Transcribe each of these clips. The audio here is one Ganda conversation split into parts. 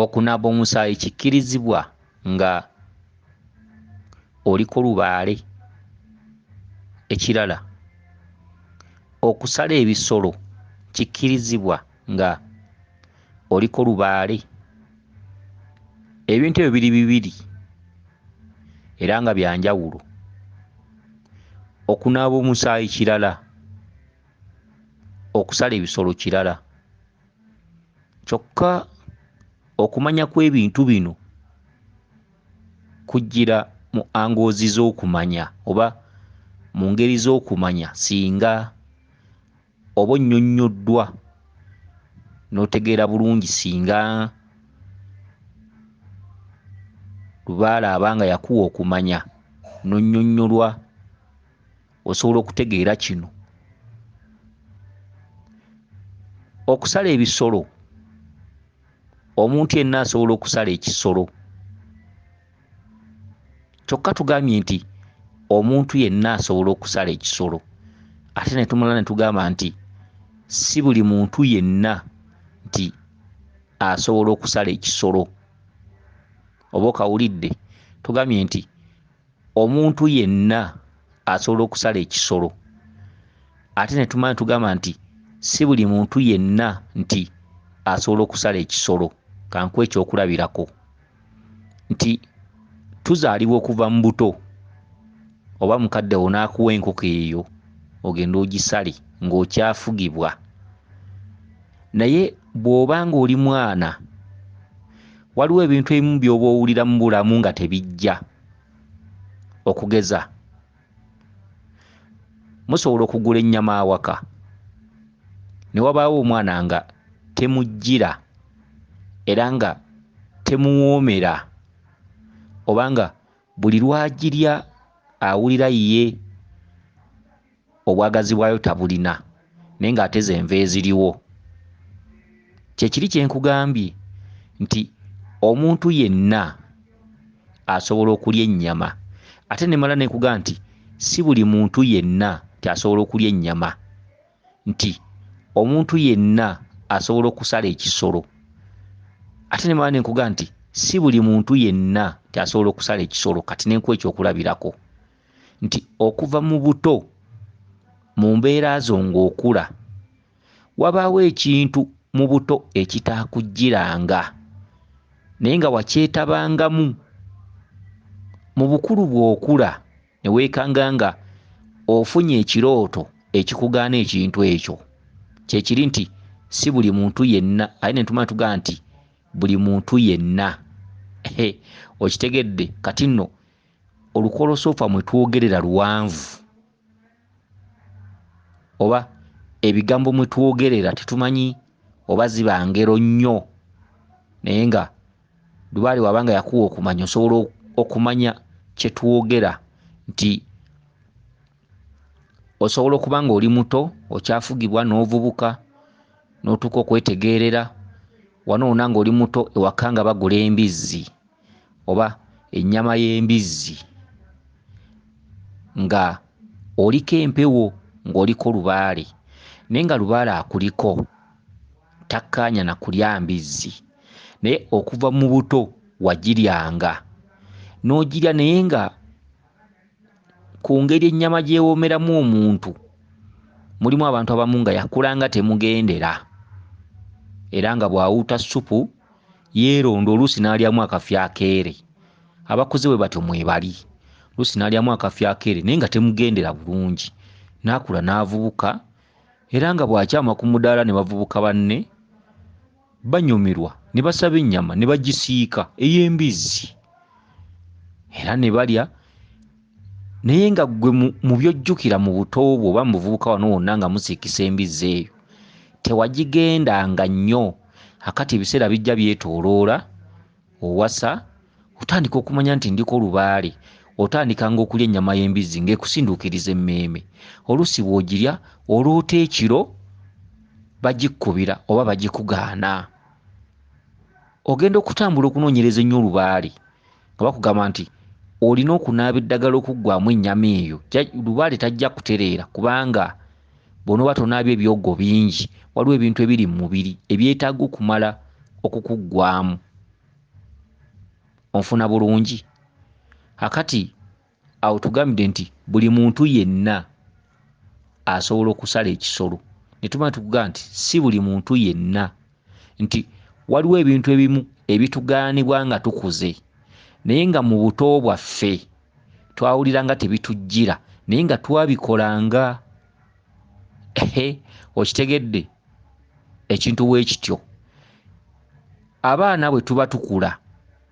okunaaba omusaayi kikkirizibwa nga oliko lubaale. Ekirala, okusala ebisolo kikkirizibwa nga oliko lubaale. Ebintu ebyo biri bibiri era nga bya njawulo. Okunaaba omusaayi kirala, okusala ebisolo kirala. Kyokka okumanya kw'ebintu bino kujjira mu angoozi z'okumanya oba mu ngeri z'okumanya singa oba onnyonnyoddwa n'otegeera bulungi singa Lubaale abanga yakuwa okumanya n'onnyonnyolwa osobola okutegeera kino. Okusala ebisolo, omuntu yenna asobola okusala ekisolo. Kyokka tugambye nti omuntu yenna asobola okusala ekisolo, ate ne tumala ne tugamba nti si buli muntu yenna nti asobola okusala ekisolo. Oba okawulidde? Tugambye nti omuntu yenna asobola okusala ekisolo, ate ne tumala ne tugamba nti si buli muntu yenna nti asobola okusala ekisolo. Kankuwa ekyokulabirako nti tuzaalibwa okuva mu buto, oba mukadde wo n'akuwa enkoko eyo ogenda ogisale ng'okyafugibwa. Naye bw'oba ng'oli mwana, waliwo ebintu ebimu by'oba owulira mu bulamu nga tebijja. Okugeza, musobola okugula ennyama awaka ne wabaawo omwana nga temujjira era nga temuwoomera, obanga buli lwagirya awulira ye obwagazi bwayo tabulina, naye ng'ate zenva eziriwo. Kyekiri kye nkugambye nti omuntu yenna asobola okulya ennyama, ate ne mala ne nkugamba nti si buli muntu yenna nti asobola okulya ennyama, nti omuntu yenna asobola okusala ekisolo, ate ne mala ne nkugamba nti si buli muntu yenna nti asobola okusala ekisolo. Kati nenkuwa ekyokulabirako nti okuva mu buto, mu mbeera zo ng'okula, wabaawo ekintu mu buto ekitaakujjiranga naye nga wakyetabangamu. Mu bukulu bw'okula ne weekanga nga ofunye ekirooto ekikugaana ekintu ekyo. Kyekiri nti si buli muntu yenna, aye ne tumala tugamba nti buli muntu yenna. Okitegedde? Kati nno olukolosoofa mwe twogerera luwanvu, oba ebigambo mwe twogerera tetumanyi oba ziba ngero nnyo, naye nga Lubaale wabanga yakuwa okumanya osobola okumanya kye twogera, nti osobola okuba nga oli muto okyafugibwa n'ovubuka n'otuuka okwetegeerera wanoona ng'oli muto ewaka nga bagula embizzi oba ennyama y'embizzi, nga oliko empewo ng'oliko Lubaale, naye nga Lubaale akuliko takkaanya na kulya mbizzi, naye okuva mu buto wagiryanga n'ogirya, naye nga ku ngeri ennyama gy'ewoomeramu omuntu mulimu abantu abamu nga yakulanga temugendera, era nga bw'awuuta ssupu yeeronda oluusi n'alyamu akafi akeere. Abakuze bwe batyo mwebali, oluusi n'alyamu akafi akeere naye nga temugendera bulungi, n'akula n'avubuka, era nga bw'akyama ku mudaala ne bavubuka banne banyumirwa ne basaba ennyama ne bagisiika ey'embizzi era ne balya. Naye nga ggwe mu byojjukira mu buto bwo oba mu buvubuka wano wonna nga musiikisa embizzi eyo tewagigendanga nnyo. Akati ebiseera bijja byetooloola owasa, otandika okumanya nti ndiko Lubaale, otandikanga okulya ennyama y'embizzi ng'ekusinduukiriza emmeeme. Oluusi bw'ogirya oloota ekiro bagikkubira oba bagikugaana. Ogenda okutambula okunoonyereza ennyo Lubaale nga bakugamba nti olina okunaaba eddagala okuggwamu ennyama eyo. Lubaale tajja kutereera kubanga bw'onooba tonaabye ebyogo bingi, waliwo ebintu ebiri mu mubiri ebyetaaga okumala okukuggwamu onfuna bulungi. Akati awo tugambide nti buli muntu yenna asobola okusala ekisolo. Ne tumala tukugaa nti si buli muntu yenna, nti waliwo ebintu ebimu ebitugaanibwa nga tukuze naye nga mu buto bwaffe twawulira nga tebitujjira naye nga twabikolanga. Okitegedde ekintu bwe kityo. Abaana bwe tuba tukula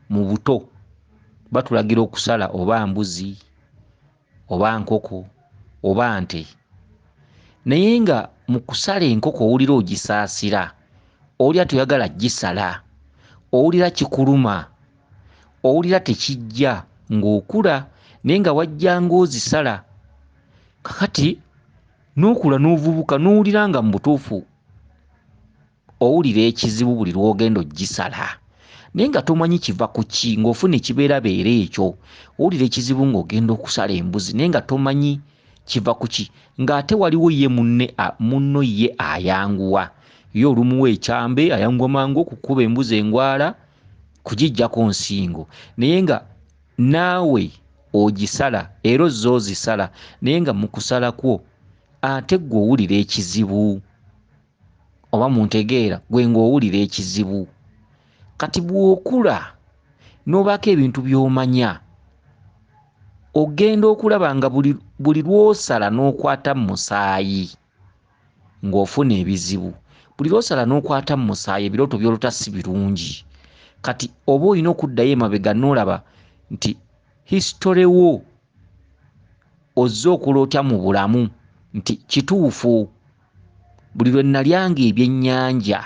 mu buto batulagira okusala oba mbuzi oba nkoko oba nte, naye nga mu kusala enkoko owulira ogisaasira, owulira toyagala gisala, owulira kikuluma, owulira tekijja ng'okula naye nga wajjanga ozisala. Kakati n'okula n'ovubuka n'owulira nga mu butuufu owulira ekizibu buli lw'ogenda ogisala naye nga tomanyi kiva ku ki, ng'ofuna ekibeerabeera ekyo. Owulira ekizibu ng'ogenda okusala embuzi naye nga tomanyi kiva ku ki, ng'ate waliwo ye munno ye ayanguwa. Ye olumuwa ekyambe ayanguwa mangu okukuba embuzi engwala kugijjako nsingo, naye nga naawe ogisala era ozze ozisala naye nga mu kusala kwo ate ggwe owulira ekizibu. Oba muntegeera, gwe ng'owulira ekizibu. Kati bw'okula n'obaako ebintu by'omanya, ogenda okulaba nga buli lw'osala n'okwata mu musaayi ng'ofuna ebizibu. Buli lw'osala n'okwata mu musaayi ebirooto by'olota si birungi. Kati oba olina okuddayo emabega n'olaba nti hisitole wo ozze okola otya mu bulamu, nti kituufu buli lwe nalyanga ebyennyanja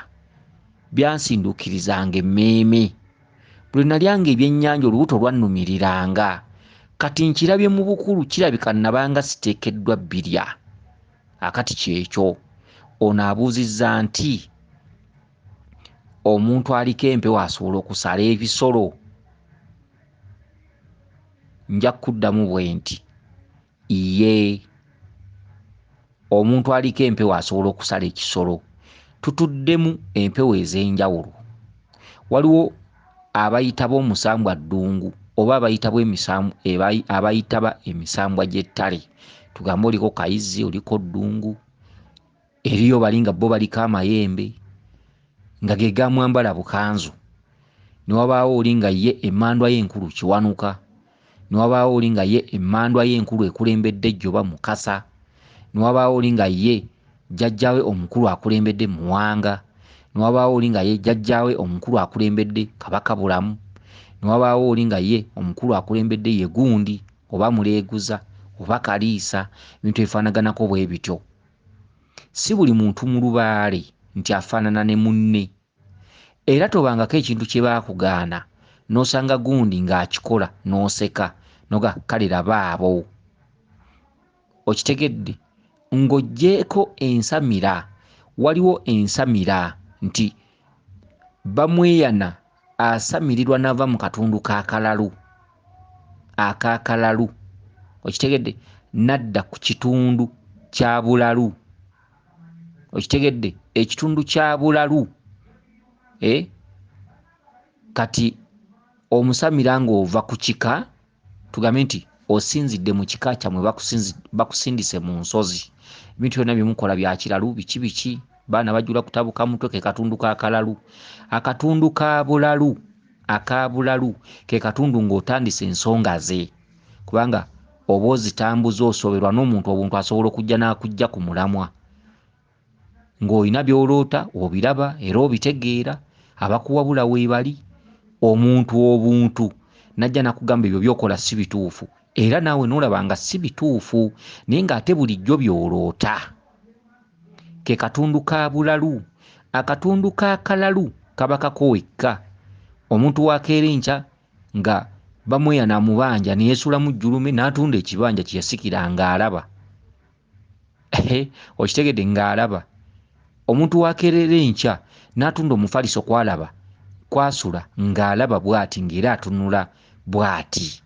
byansinduukirizanga emmeeme, buli lwe nalyanga ebyennyanja olubuto lwannumiriranga. Kati nkirabye mu bukulu kirabika nabanga siteekeddwa birya. Akati kyekyo. Ono abuuzizza nti omuntu aliko empewo asobola okusala ebisolo? Nja kuddamu bwe nti iye, omuntu aliko empewo asobola okusala ekisolo. Tutuddemu empewo ez'enjawulo. Waliwo abayitaba omusambwa ddungu oba abayitaba emisambwa gy'ettale. Tugambe oliko kayizzi, oliko ddungu, eriyo bali nga bo baliko amayembe nga ge gamwambala bukanzu. Ne wabaawo oli nga ye emmandwa y'enkulu kiwanuka. Ne wabaawo oli nga ye emmandwa y'enkulu ekulembedde Jjoba Mukasa. Ne wabaawo oli nga ye jjajjaawe omukulu akulembedde Muwanga. Ne wabaawo oli nga ye jjajjaawe omukulu akulembedde Kabaka Bulamu. Ne wabaawo oli nga ye omukulu akulembedde ye Gundi oba Muleeguza oba Kaliisa, ebintu ebifaanaganako bwe bityo. Si buli muntu mu Lubaale nti afaanana ne munne, era tobangako ekintu kye baakugaana n'osanga Gundi ng'akikola n'oseka noga kale laba abo. Okitegedde? Ng'oggyeko ensamira, waliwo ensamira nti bamweyana asamirirwa n'ava mu katundu k'akalalu, ak'akalalu. Okitegedde? Nadda ku kitundu kya bulalu. Okitegedde? Ekitundu kya bulalu. Kati omusamira ng'ova ku kika, tugambe nti osinzidde mu kika kyammwe bakusindise mu nsozi. Ebintu byonna byemukola bya kiralu, biki baana bajjula kutabuka mutwe, ke katundu k'akalalu. Akatundu ka bulalu, aka bulalu ke katundu ng'otandise ensonga ze, kubanga oba ozitambuza osoberwa n'omuntu obuntu asobola okujja n'akujja ku mulamwa ng'olina by'oloota obiraba era obitegeera, abakuwabula weebali. Omuntu obuntu najja nakugamba ebyo by'okola si bituufu era naawe n'olaba nga si bituufu naye ng'ate bulijjo by'oloota. Ke katundu ka bulalu. Akatundu k'akalalu kaba kakowekka. Omuntu wakeera enkya nga bamweyana mubanja ne yeesulamu jjulume n'atunda ekibanja kye yasikira ng'alaba. Okitegedde? Ng'alaba. Omuntu wakeerera enkya n'atunda omufaliso kwalaba kwasula ng'alaba bw'ati ng'era atunula bw'ati.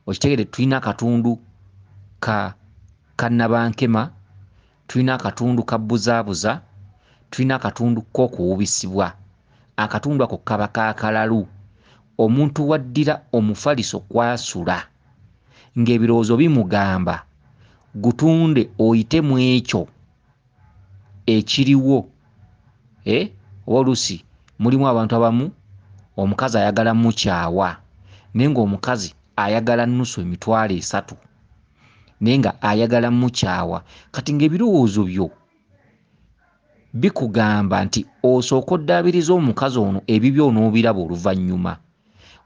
Okitegedde? Tulina akatundu ka nabankema, tulina akatundu ka buzaabuza, tulina akatundu k'okuwubisibwa. Akatundu ako kaba kaakalalu. omuntu waddira omufaliso kwasula ng'ebirowoozo bimugamba gutunde oyite mu ekyo ekiriwo. Oba oluusi mulimu abantu abamu omukazi ayagala mukyawa naye ng'omukazi ayagala nnusu emitwalo 3 naye nga ayagala mukyawa. Kati ng'ebirowoozo byo bikugamba nti osooka oddaabiriza omukazi ono ebibyo onoobiraba oluvannyuma.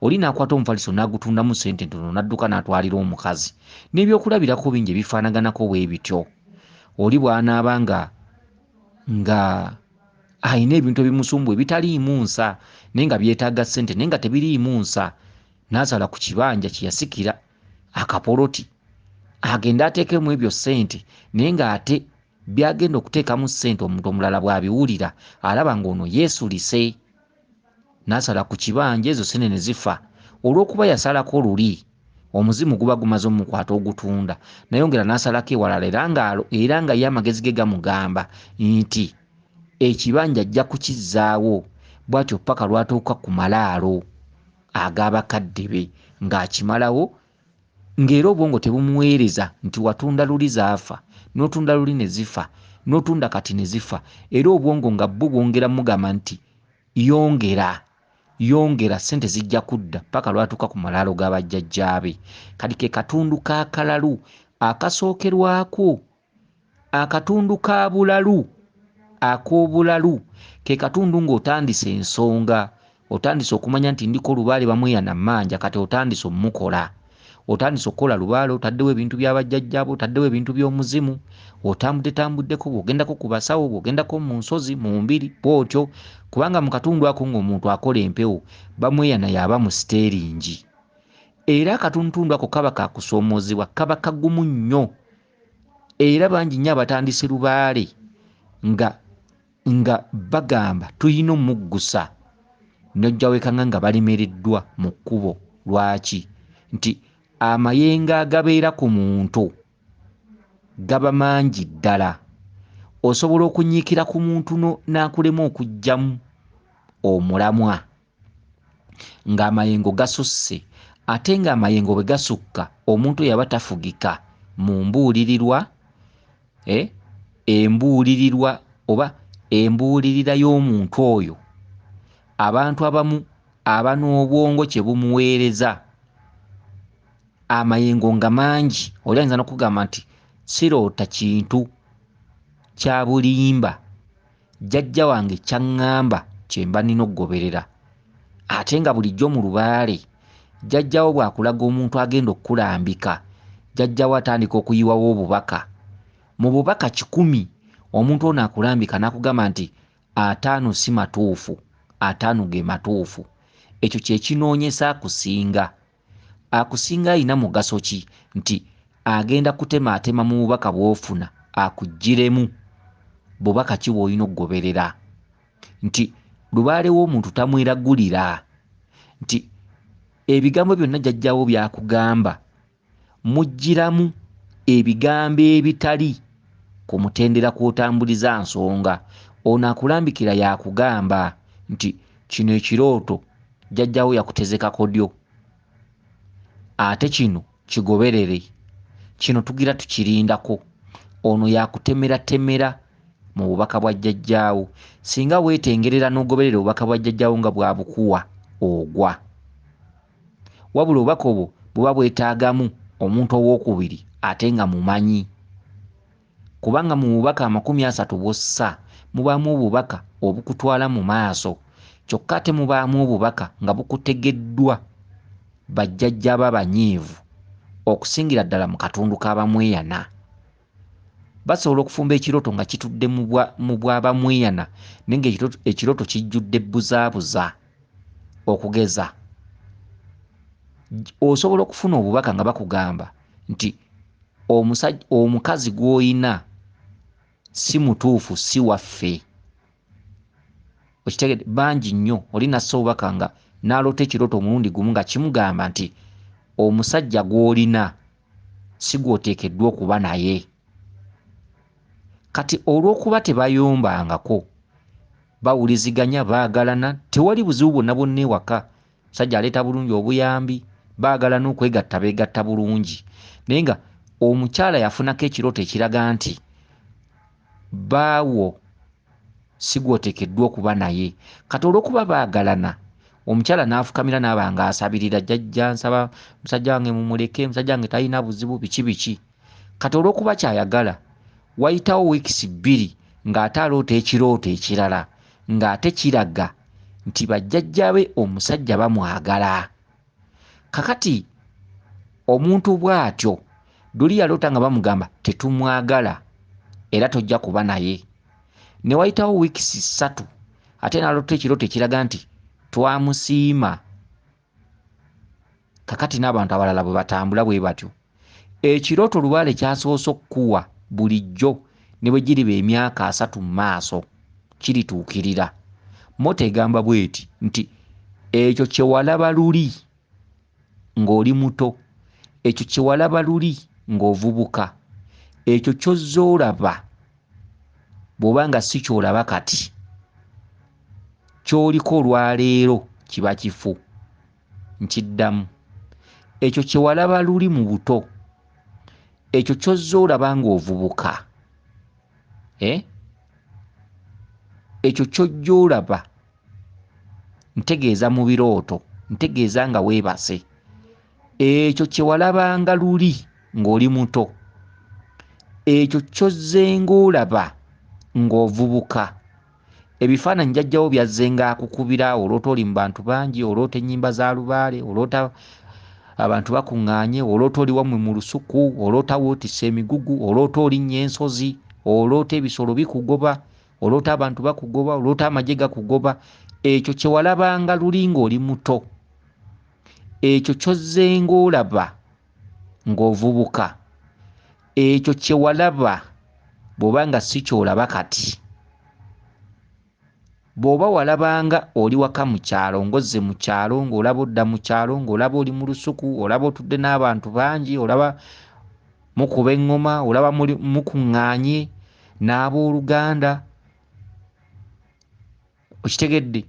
Oli n'akwata omufaliso n'agutundamu ssente ntono n'adduka n'atwalira omukazi n'ebyokulabirako bingi ebifaanaganako bwe bityo. Oli bw'anaaba nga ayina ebintu ebimusumbuwa ebitaliimu nsa naye nga byetaaga ssente naye nga tebiriimu nsa, n'asala ku kibanja kye yasikira akapoloti agenda ateekemu ebyo ssente naye ng'ate byagenda okuteekamu ssente omuntu omulala bw'abiwulira alaba ng'ono yeesulise. N'asala ku kibanja ezo ssente ne zifa. Olw'okuba yasalako luli omuzimu guba gumaze omukwata ogutunda, nayongera n'asalako ewalala era nga ye amagezi ge gamugamba nti ekibanja ajja kukizzaawo. Bw'atyo ppaka lwatuuka ku malaalo ag'abakadde be ng'akimalawo, ng'era obwongo tebumuweereza nti watunda luli zaafa, n'otunda luli ne zifa, n'otunda kati ne zifa, era obwongo nga bwo bwongera mugamba nti yongera ssente zijja kudda, ppaka lwatuuka ku malaalo g'abajjajjaabe. Kati ke katundu ka kalalu akasookerwako. Akatundu ka bulalu ak'obulalu ke katundu ng'otandise ensonga, otandise okumanya nti ndiko Lubaale bamweyana manja, kati otandise omukola. Otandise okukola Lubaale, otaddewo ebintu by'abajjajjaabo, otaddewo ebintu by'omuzimu, otambuddetambuddeko, bw'ogendako ku basawo, bw'ogendako mu nsozi, mu mbiri, bw'otyo. Kubanga mu katundu ako ng'omuntu akola empewo bamweyana yaba mu siteeringi. Era akatundutundu ako kaba kakusoomoozebwa, kaba kagumu nnyo. Era bangi nnyo abatandise Lubaale nga bagamba tuyina omuggusa, n'ojja weekanga nga balemereddwa mu kkubo. Lwaki? Nti amayengo agabeera ku muntu gaba mangi ddala. Osobola okunyiikira ku muntu n'akulema okuggyamu omulamwa ng'amayengo gasusse, ate ng'amayengo bwe gasukka omuntu yaba tafugika mu embuulirirwa oba embuulirira y'omuntu oyo. Abantu abamu aba n'obwongo kye bumuweereza, amayengo nga mangi. Oli ayinza n'okugamba nti siroota kintu kya bulimba, jjajja wange kyaŋŋamba kye mba nina okugoberera. Ate nga bulijjo mu Lubaale jjajjawo bw'akulaga omuntu agenda okukulambika, jjajjawo atandika okuyiwawo obubaka. Mu bubaka 100 omuntu ono akulambika n'akugamba nti 5 si matuufu, 5 ge matuufu. Ekyo kye kinoonyesa akusinga alina mugaso ki? Nti agenda kutemaatema mu bubaka bw'ofuna akuggiremu. Bubaka ki bw'olina okugoberera? Nti Lubaale w'omuntu tamweragulira, nti ebigambo byonna jjajjawo by'akugamba mugiramu ebigambo ebitali ku mutendera kw'otambuliza nsonga. Ono akulambikira yakugamba nti kino ekirooto jjajjawo yakutezeka kodyo, ate kino kigoberere, kino tugira tukirindako. Ono yakutemera mu bubaka bwa jjajjaawo. Singa weetengerera n'ogoberera obubaka bwa jjajjaawo nga bwabukuwa ogwa. Wabula obubaka obwo buba bwetaagamu omuntu ow'okubiri ate nga mumanyi. Kubanga mu bubaka 30 bw'ossa mubaamu obubaka obukutwala mu maaso, kyokka ate mubaamu obubaka nga bukutegeddwa bajjajjaaba abanyiivu okusingira ddala mu katundu k'abamweyana. Basobola okufumba ekirooto nga kitudde mu bw'abamweyana naye ng'ekirooto kijjudde buzaabuza. Okugeza, osobola okufuna obubaka nga bakugamba nti omukazi gw'oyina si mutuufu, si waffe. Okitegedde? Bangi nnyo oli nassa obubaka nga n'aloota ekirooto omulundi gumu nga kimugamba nti omusajja gw'olina si gw'oteekeddwa okuba naye. Kati olw'okuba tebayombangako, bawuliziganya, baagalana, tewali buzibu bwonna bwonna ewaka. Musajja aleeta bulungi obuyambi, baagala n'okwegatta beegatta bulungi. Naye nga omukyala yafunako ekirooto ekiraga nti baawo si gw'oteekeddwa okuba naye. Kati olw'okuba baagalana, omukyala n'afukamira n'aba ng'asabirira, jjajja nsaba musajja wange mumuleke, musajja wange talina buzibu biki biki. Kati olw'okuba kyayagala, wayitawo wiikisi 2 ng'ate aloota ekirooto ekirala ng'ate kiraga nti bajjajjabe omusajja bamwagala. Kakati omuntu bw'atyo luli yaloota nga bamugamba tetumwagala era tojja kuba naye. Ne wayitawo wiikisi 3 ate n'aloota ekirooto ekiraga nti twamusiima. Kakati n'abantu abalala bwe batambula bwe batyo, ekirooto Lubaale kyasoose okuwa bulijjo ne bwe giriba emyaka 3 mu maaso kirituukirira. Moto egamba bw'eti nti ekyo kye walaba luli ng'oli muto, ekyo kye walaba luli ng'ovubuka, ekyo ky'ozze olaba bw'oba nga si ky'olaba kati, ky'oliko olwaleero kiba kifu. Nkiddamu, ekyo kye walaba luli mu buto, ekyo ky'ozze olaba ng'ovubuka, ekyo ky'ojja olaba, ntegeeza mu birooto, ntegeeza nga weebase, ekyo kye walabanga luli ng'oli muto, ekyo ky'ozze ng'olaba ng'ovubuka. Ebifaananyi jjajjawo byazze ng'akukubira, oloota oli mu bantu bangi, oloota ennyimba za Lubaale, oloota abantu bakuŋŋaanye, oloota oli wammwe mu lusuku, oloota wootisse emigugu, oloota olinnya ensozi, oloota ebisolo bikugoba, oloota abantu bakugoba, oloota amagye gakugoba. Ekyo kye walabanga luli ng'oli muto, ekyo ky'ozze ng'olaba ng'ovubuka, ekyo kye walaba bw'oba nga si ky'olaba kati. Bw'oba walabanga oli waka mu kyalo, ng'ozze mu kyalo, ng'olaba odda mu kyalo, ng'olaba oli mu lusuku, olaba otudde n'abantu bangi, olaba mukuba eŋŋoma, olaba mukuŋŋaanye n'abooluganda, okitegedde,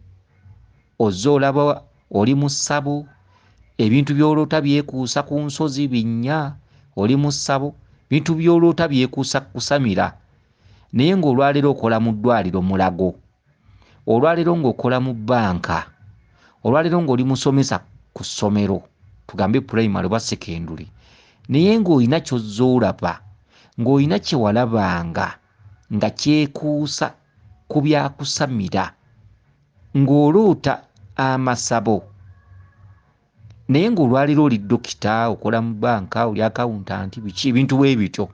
ozze olaba oli mu ssabo, ebintu by'oloota byekuusa ku nsozi binnya, oli mu ssabo, bintu by'oloota byekuusa kusamira. Naye ng'olwaleero okola mu ddwaliro Mulago, olwaleero ng'okola mu bbanka, olwaleero ng'oli musomesa ku ssomero, tugambe primary oba secondary, naye ng'olina ky'ozze olaba, ng'olina kye walabanga nga kyekuusa ku byakusamira, ng'oloota amasabo. Naye ng'olwaleero oli dokita, okola mu bbanka, oli akawuntanti, biki ebintu bwe bityo,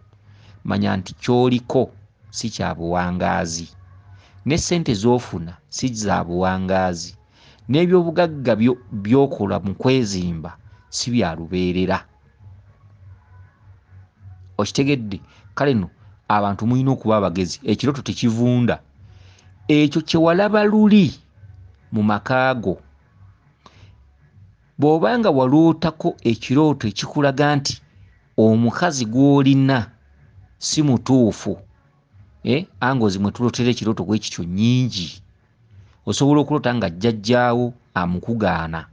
manya nti ky'oliko si kya buwangaazi, ne ssente z'ofuna si za buwangaazi, n'ebyobugagga by'okola mu kwezimba si bya lubeerera. Okitegedde? Kale nno abantu mulina okuba abagezi, ekirooto tekivunda. Ekyo kye walaba luli mu makaago, bw'obanga walootako ekirooto ekikulaga nti omukazi gw'olina si mutuufu, angozi mwe tulootera ekirooto bwe kityo nnyingi. Osobola okuloota nga jjajjaawo amukugaana,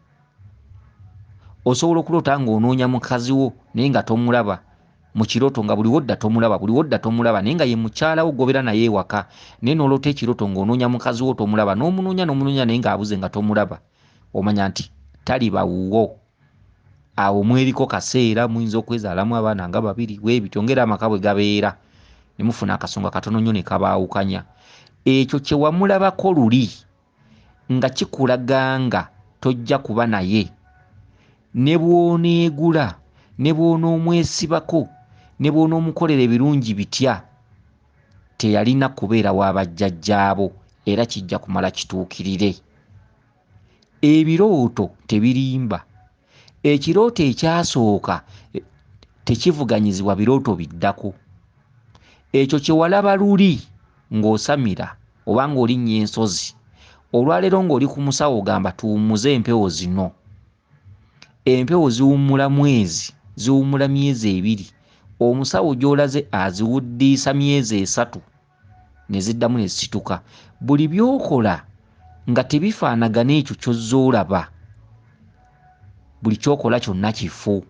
osobola okuloota ng'onoonya mukazi wo naye nga tomulaba mu kirooto, nga buli wodda tomulaba, naye nga ye mukyala wo gobera naye ewaka, naye n'oloota ekirooto ng'onoonya mukazi wo tomulaba, n'omunoonya naye ng'abuze nga tomulaba. Omanya nti taliba wuwo. Awo mweriko kaseera, muyinza okwezaalamu abaana nga 2 weebityo, ng'era amaka bwe gabeera, ne mufuna akasonga katono nnyo ne kabaawukanya. Ekyo kye wamulabako luli nga kikulaga nga tojja kuba naye, ne bw'oneegula, ne bw'onoomwesibako, ne bw'onoomukolera ebirungi bitya, teyalina kubeera wa bajjajjaabo era kijja kumala kituukirire. Ebirooto tebirimba. Ekirooto ekyasooka tekivuganyizibwa birooto biddako. Ekyo kye walaba luli ng'osamira oba ng'olinnya ensozi, olwaleero ng'oli ku musawo ogamba tuwummuze empewo zino. Empewo ziwummula mwezi, ziwummula myezi 2, omusawo gy'olaze aziwuddiisa myezi 3 ne ziddamu ne zisituka. Buli by'okola nga tebifaanagana ekyo ky'ozze olaba, buli kyokola kyonna kifu.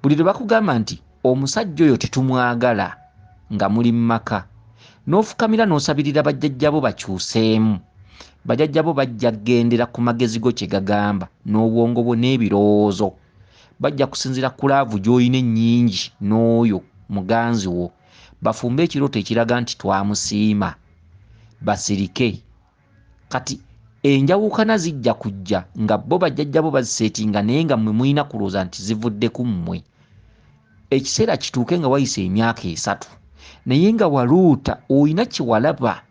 Buli lwe bakugamba nti omusajja oyo tetumwagala nga muli mu maka, n'ofukamira n'osabirira bajjajjabo bakyuseemu, bajjajjabo bajja kugendera ku magezi go kye gagamba n'obwongo bwo n'ebirowoozo, bajja kusinziira ku laavu gy'olina ennyingi n'oyo muganzi wo, bafumbe ekirooto ekiraga nti twamusiima, basirike. Kati enjawukana zijja kujja nga bo bajjajjabo baziseetinga naye nga mmwe mulina kulowooza nti zivudde ku mmwe. Ekiseera kituuke nga wayise emyaka 3 naye nga waluuta olina kye walaba.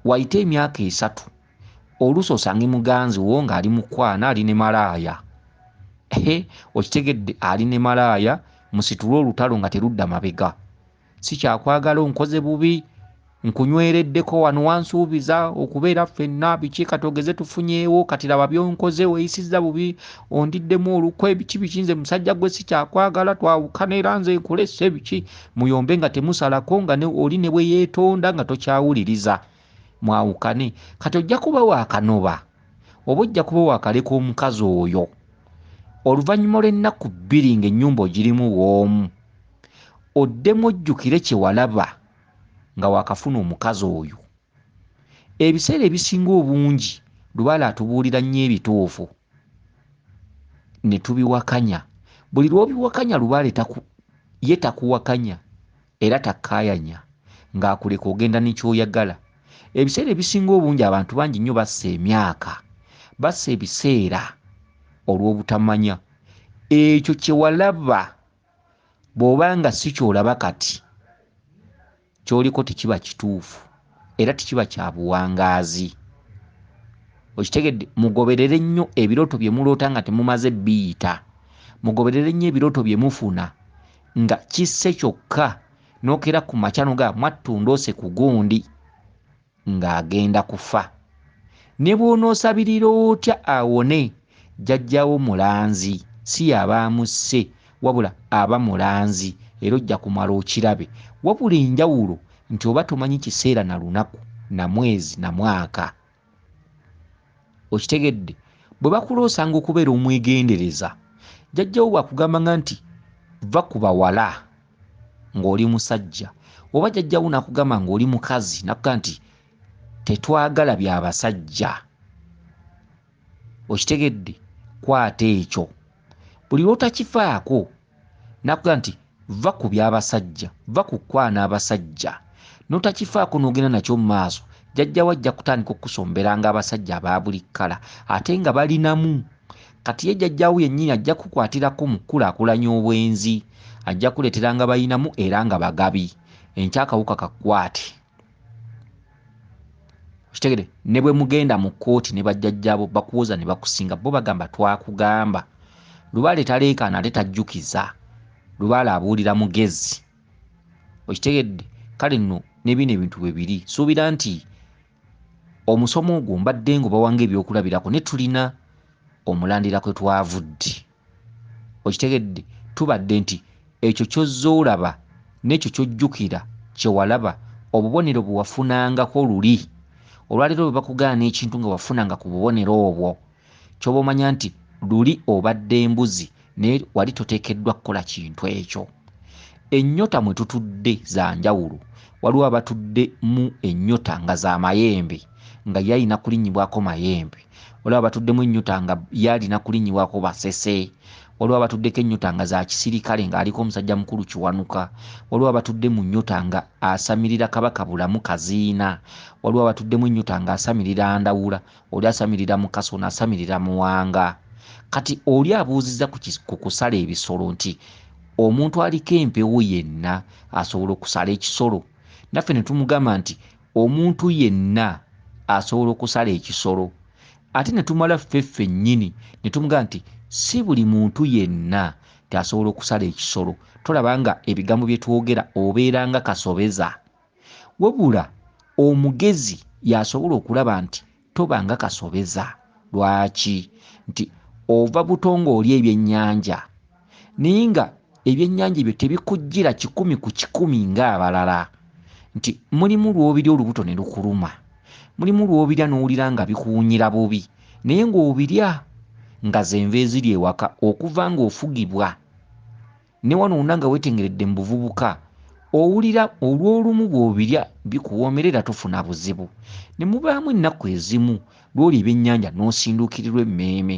Wayita emyaka 3 oluusi osange muganzi wo ng'ali mu kwana, ali ne malaaya. Okitegedde, ali ne malaaya, musitule olutalo nga terudda mabega. Si kyakwagala, onkoze bubi, nkunywereddeko wano wansuubiza okubeera ffenna, biki kati ogeze tufunyeewo, kati laba byonkoze, weeyisizza bubi, ondiddemu olukwe, biki nze musajja gwe si kyakwagala, twawukana era nze nkulesse biki. Muyombe nga temusalako, nga oli ne bwe yeetonda nga tokyawuliriza, mwawukane. Kati ojja kuba waakanoba oba ojja kuba waakaleka omukazi oyo oluvannyuma lw'ennaku 2 ng'ennyumba ogirimu bw'omu, oddemu ojjukire kye walaba nga waakafuna omukazi oyo. Ebiseera ebisinga obungi Lubaale atubuulira nnyo ebituufu ne tubiwakanya. Buli lw'obiwakanya Lubaale ye takuwakanya era takkaayanya ng'akuleka ogenda n'ekyoyagala. Ebiseera ebisinga obungi abantu bangi nnyo bassa emyaka, bassa ebiseera olw'obutamanya. Ekyo kye walaba bw'oba nga si kyolaba kati, ky'oliko tekiba kituufu era tekiba kya buwangaazi. Okitegedde? Mugoberere nnyo ebirooto bye muloota nga temumaze biyita. Mugoberere nnyo ebirooto bye mufuna nga kisse kyokka, n'okera ku makya n'oga mwattundoose ku gundi ng'agenda kufa. Ne bw'onoosabirira otya awone, jjajjawo mulanzi, si yaba amusse wabula aba mulanzi, era ojja kumala okirabe. Wabula enjawulo nti oba tomanyi kiseera na lunaku na mwezi na mwaka. Okitegedde? Bwe bakuloosanga okubeera omwegendereza, jjajjawo bw'akugambanga nti va ku bawala ng'oli musajja, oba jjajjawo n'akugamba ng'oli mukazi n'akugamba nti tetwagala by'abasajja. Okitegedde? Kwata ekyo. Buli lw'otakifaako n'akugamba nti va ku by'abasajja, va ku kwana abasajja, n'otakifaako n'ogenda nakyo mu maaso, jjajjawo ajja kutandika okukusombera ng'abasajja aba buli kkala ate nga balinamu. Kati ye jjajjawo yennyini ajja kukwatirako mu kukulaakulanya obwenzi, ajja kuleetera nga balinamu era nga bagabi, enkyakawuka kakwate. Okitegedde? Ne bwe mugenda mu kkooti ne bajjajjaabo bakuwoza ne bakusinga, bo bagamba twakugamba. Lubaale taleekaana ate tajjukiza. Lubaale abuulira mugezi. Okitegedde? Kale nno ne bino ebintu bwe biri. Suubira nti omusomo ogwo mbadde ng'obawanga ebyokulabirako ne tulina Omulangira kwe twavudde. Okitegedde? Tubadde nti ekyo ky'ozze olaba n'ekyo ky'ojjukira kye walaba, obubonero bwe wafunangako luli, olwaleero bwe bakugaana ekintu nga wafunanga ku bubonero obwo, ky'oba omanya nti luli obadde embuzi naye wali toteekeddwa kukola kintu ekyo. Ennyota mwe tutudde za njawulo. Waliwo abatudde mu ennyota nga za mayembe nga yalina kulinnyibwako mayembe, waliwo abatuddemu ennyota nga yalina kulinnyibwako basese, waliwo abatuddeko ennyota nga za kisirikale ng'aliko omusajja mukulu Kiwanuka, waliwo abatudde mu nnyota nga asamirira Kabaka Bulamu Kaziina, waliwo abatuddemu ennyota nga asamirira Ndawula, oli asamirira Mukaso n'asamirira Muwanga. Kati oli abuuzizza ku kusala ebisolo nti omuntu aliko empewo yenna asobola okusala ekisolo. Naffe ne tumugamba nti omuntu yenna asobola okusala ekisolo. Ate ne tumala ffeffe nnyini ne tumugamba nti si buli muntu yenna asobola okusala ekisolo. Tolaba nga ebigambo bye twogera obeera nga kasobeza. Wabula omugezi y'asobola okulaba nti toba nga kasobeza. Lwaki? Nti ova buto ng'oli ebyennyanja naye nga ebyennyanja ebyo tebikujjira 100 ku 100 ng'abalala. Nti mulimu lw'obirya olubuto ne lukuluma, mulimu lw'obirya n'owulira nga bikuwunyira bubi, naye ng'obirya nga zenva eziri ewaka okuva ng'ofugibwa ne wano wonna nga weetengeredde mu buvubuka owulira olw'olumu bw'obirya bikuwoomerera tofuna buzibu ne mubaamu ennaku ezimu lw'oli ebyennyanja n'osinduukirirwa emmeeme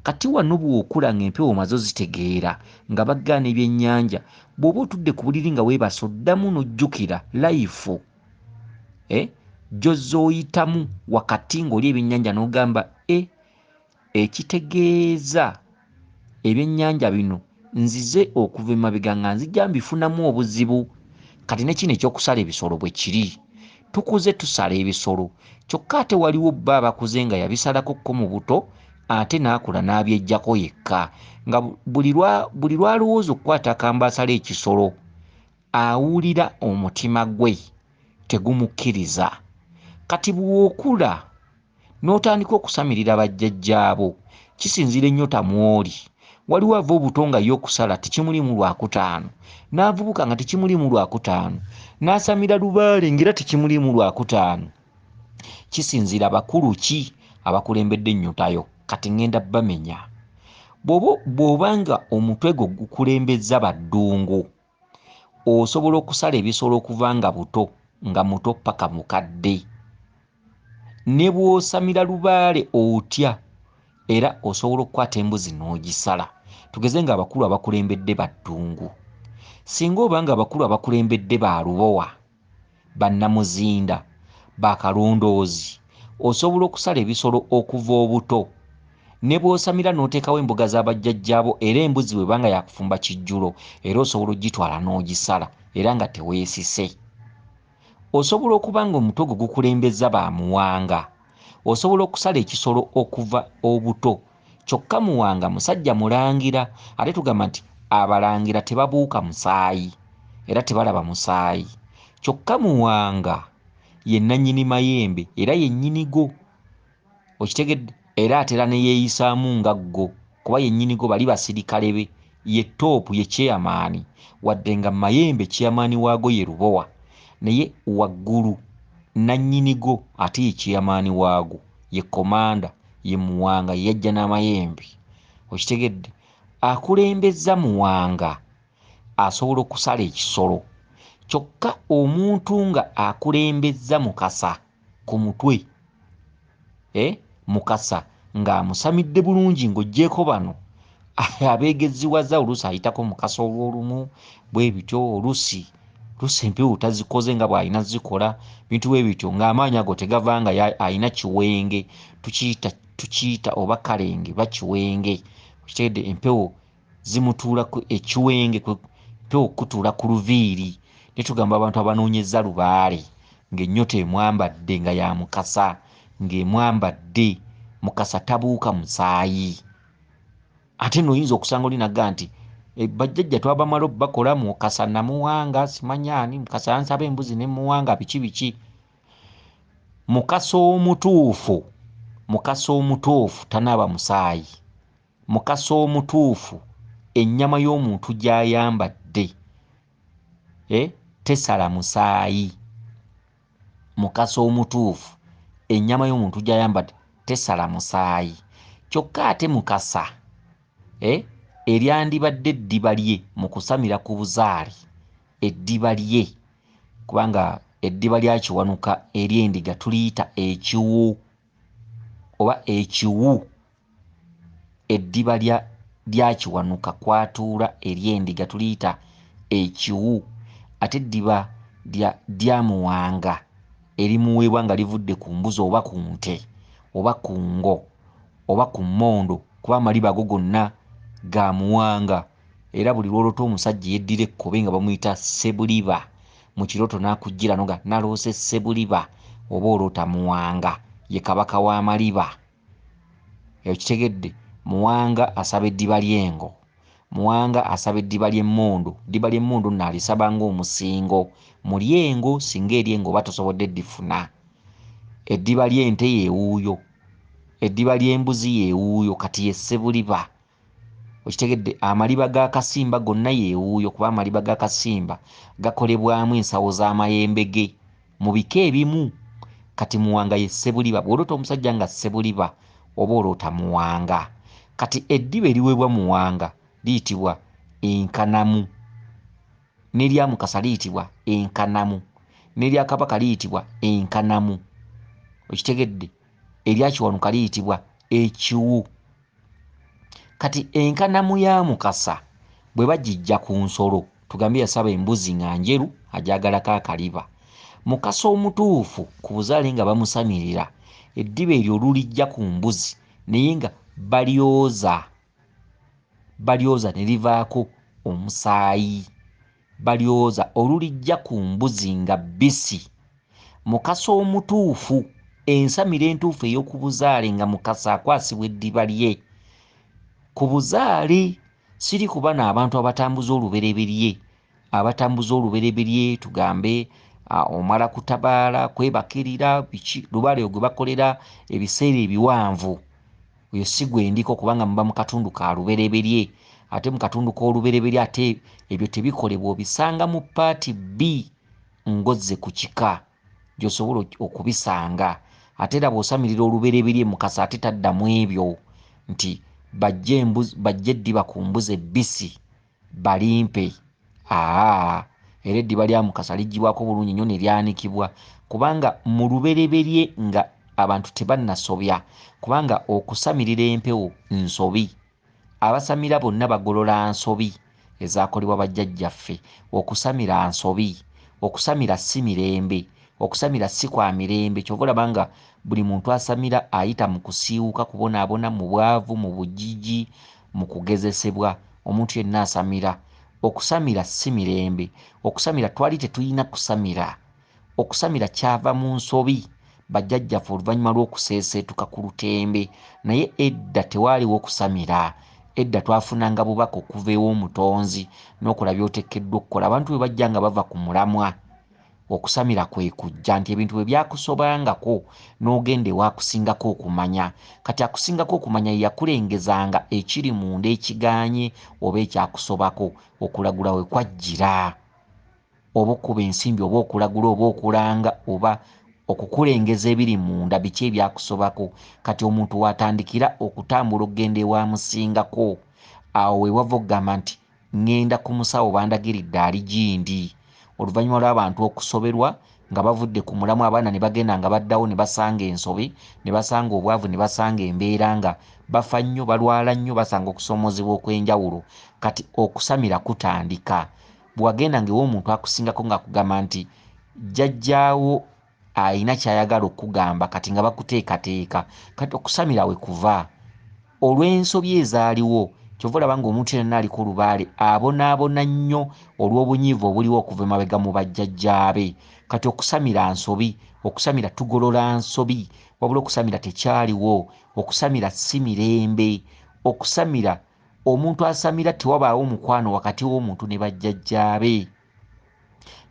kati wano bw'okula ng'empewo mazo zitegeera nga baggaana ebyennyanja bw'oba otudde ku buliri nga weebasa oddamu n'ojjukira layifu gy'ozooyitamu wakati ng'oli ebyennyanja n'ogamba ekitegeeza ebyennyanja bino nzize okuva emabega nga nzijja mbifunamu obuzibu kati ne kino ekyokusala ebisolo bwe kiri tukuze tusala ebisolo kyokka ate waliwo bba abakuze nga yabisalakokko mu buto ate n'akula n'abyeggyako yekka nga buli lwalowooza okukwata akambe asala ekisolo awulira omutima gwe tegumukkiriza kati bw'okula n'otandika okusamirira bajjajjaabo kisinziira ennyota mw'oli waliwo ava obuto nga ye okusala tekimulimu lwakutaano n'avubuka nga tekimulimu lwakutaano n'asamira Lubaale ng'era tekimulimu lwakutaano kisinziira bakulu ki abakulembedde ennyutayo kati ŋŋenda bamenya bw'obanga omutwe gwo gukulembeza baddungu osobola okusala ebisolo okuva nga buto nga muto paka mukadde ne bw'osamira Lubaale otya era osobola okukwata embuzi n'ogisala tugeze nga abakulu abakulembedde baddungu singa obanga abakulu abakulembedde ba Lubowa bannamuzinda bakalondoozi osobola okusala ebisolo okuva obuto ne bw'osamira n'oteekawo embuga z'abajjajjaabo era embuzi bwe banga yakufumba kijjulo era osobola ogitwala n'ogisala era nga teweesise osobola okuba nga omutwe gwo gukulembeza ba Muwanga osobola okusala ekisolo okuva obuto kyokka Muwanga musajja mulangira ate tugamba nti abalangira tebabuuka musaayi era tebalaba musaayi kyokka Muwanga ye nannyini mayembe era ye nnyinigo okitegedde era atera ne yeeyisaamu nga ggo kuba ye nnyinigo bali basirikale be ye toopu ye chairman wadde nga mayembe chairman waago ye Lubowa naye waggulu nannyinigo ate ye chairman waago ye komanda ye Muwanga ye yajja n'amayembe okitegedde akulembeza Muwanga asobola okusala ekisolo kyokka omuntu nga akulembeza Mukasa ku mutwe Mukasa ng'amusamidde bulungi ng'oggyeko bano abeegeziwaza oluusi ayitako Mukasa olw'olumu bwe bityo oluusi empewo tazikoze nga bw'alina zikola bintu bwe bityo ng'amaanyi ago tegavanga alina kiwenge tukiyita oba kalenge bakiwenge kitegedde empewo zimutuulako ekiwenge empewo kutuula ku luviiri ne tugamba abantu abanoonyeza Lubaale ng'ennyota emwambadde nga ya Mukasa ng'emwambadde Mukasa tabuuka musaayi ate n'oyinza okusanga olinaga nti bajjajja twabamala obbakola Mukasa namuwanga simanyaani Mukasa yansaba embuzi ne muwanga biki Mukasa omutuufu tanaaba musaayi Mukasa omutuufu ennyama y'omuntu gy'ayambadde tesala musaayi Mukasa omutuufu ennyama y'omuntu gy'ayambadde tesala musaayi kyokka ate Mukasa eryandibadde eddiba lye mu kusamira ku buzaale eddiba lye kubanga eddiba lya Kiwanuka ery'endiga tuliyita ekiwu oba ekiwu eddiba lya Kiwanuka kwatuula ery'endiga tuliyita ekiwu ate eddiba lya Muwanga erimuweebwa nga livudde ku mbuzi oba ku nte oba ku ngo oba ku mmondo kuba amaliba ago gonna ga Muwanga era buli lwolota omusajja yeddira ekkobe nga bamuyita Ssebuliba mu kirooto n'akujjira noga naloose Ssebuliba oba olota Muwanga ye kabaka w'amaliba ekitegedde Muwanga asaba eddiba ly'engo Muwanga asaba eddiba ly'emmondo eddiba ly'emmondo nno alisaba ng'omusingo mu lyengo singa eryengo oba tosobodde ddifuna eddiba ly'ente yeewuuyo eddiba ly'embuzi yeewuuyo kati ye Ssebuliba okitegedde amaliba g'akasimba gonna yeewuuyo kuba amaliba g'akasimba gakolebwamu ensawo z'amayembe ge mu bika ebimu kati Muwanga ye Ssebuliba bw'olota omusajja nga Ssebuliba oba oloota muwanga. Kati eddiba eriweebwa muwanga liyitibwa enkanamu, n'erya Mukasa liyitibwa enkanamu, n'erya Kabaka liyitibwa enkanamu. Okitegedde? Erya Kiwanuka liyitibwa ekiwu. Kati enkanamu ya Mukasa bwe bagijja ku nsolo, tugambe yasaba embuzi nga njeru ajagalako akaliba, Mukasa omutuufu ku buzaale nga bamusamirira, eddiba eryo olulijja ku mbuzi naye nga balyoza ne livaako omusaayi, balyoza olulijja ku mbuzi nga bbisi. Mukasa omutuufu, ensamira entuufu ey'oku buzaale nga Mukasa akwasibwa eddiba lye ku buzaale. Siri kuba n'abantu abatambuza olubereberye, tugambe omala kutabaala, kwebakirira, biki Lubaale gwe bakolera ebiseera ebiwanvu. Oyo si gwe ndiko kubanga muba mu katundu ka lubereberye, ate mu katundu k'olubereberye ate ebyo tebikolebwa, obisanga mu paati B ngozze ku kika gy'osobola okubisanga. Ate era bw'osamirira olubereberye Mukasa ate taddamu ebyo nti bajje eddiba ku mbuzi ebbisi balimpe. Era eddiba lya Mukasa liggyibwako bulungi nnyo ne lyanikibwa, kubanga mu lubereberye nga abantu tebannasobya, kubanga okusamirira empewo nsobi. Abasamira bonna bagolola nsobi ezaakolebwa bajjajjaffe. Okusamira nsobi, okusamira si mirembe, okusamira si kwa mirembe. Kyova olaba nga buli muntu asamira ayita mu kusiiwuka, kubonaabona, mu bwavu, mu bugigi, mu kugezesebwa. Omuntu yenna asamira. Okusamira si mirembe. Okusamira twali tetulina kusamira. Okusamira kyava mu nsobi. Bajjajjaffe oluvannyuma lw'okuseeseetuka ku lutembe, naye edda tewaaliwo kusamira. Edda twafunanga bubaka okuva ew'omutonzi n'okola by'oteekeddwa okukola. Abantu bwe bajja nga bava ku mulamwa, okusamira kwe kujja nti ebintu bwe byakusobangako n'ogenda ewakusingako okumanya. Kati akusingako okumanya ye yakulengezanga ekiri munda ekiganye oba ekyakusobako. Okulagula we kwajjira, oba okuba ensimbi oba okulagula oba okulanga oba okukulengeza ebiri munda biki ebyakusobako. Kati omuntu watandikira okutambula okugenda ewamusingako, awo we wava okugamba nti ŋŋenda ku musawo bandagiridde ali gindi. Oluvannyuma lw'abantu okusoberwa nga bavudde ku mulamu, abaana ne bagenda nga baddawo ne basanga ensobe, ne basanga obwavu, ne basanga embeera nga bafa nnyo, balwala nnyo, basanga okusoomozebwa okw'enjawulo. Kati okusamira kutandika. Bw'agenda ng'ew'omuntu akusingako ng'akugamba nti jjajjaawo ayina ky'ayagala okugamba, kati nga bakuteekateeka. Kati okusamira we kuva olw'ensobi ezaaliwo. Kyova olaba ng'omuntu yenna aliko Lubaale abonaabona nnyo olw'obunyiivu obuliwo okuva emabega mu bajjajjaabe. Kati okusamira nsobi, okusamira tugolola nsobi, wabula okusamira tekyaliwo. Okusamira si mirembe. Okusamira, omuntu asamira tewabaawo mukwano wakati w'omuntu ne bajjajjaabe.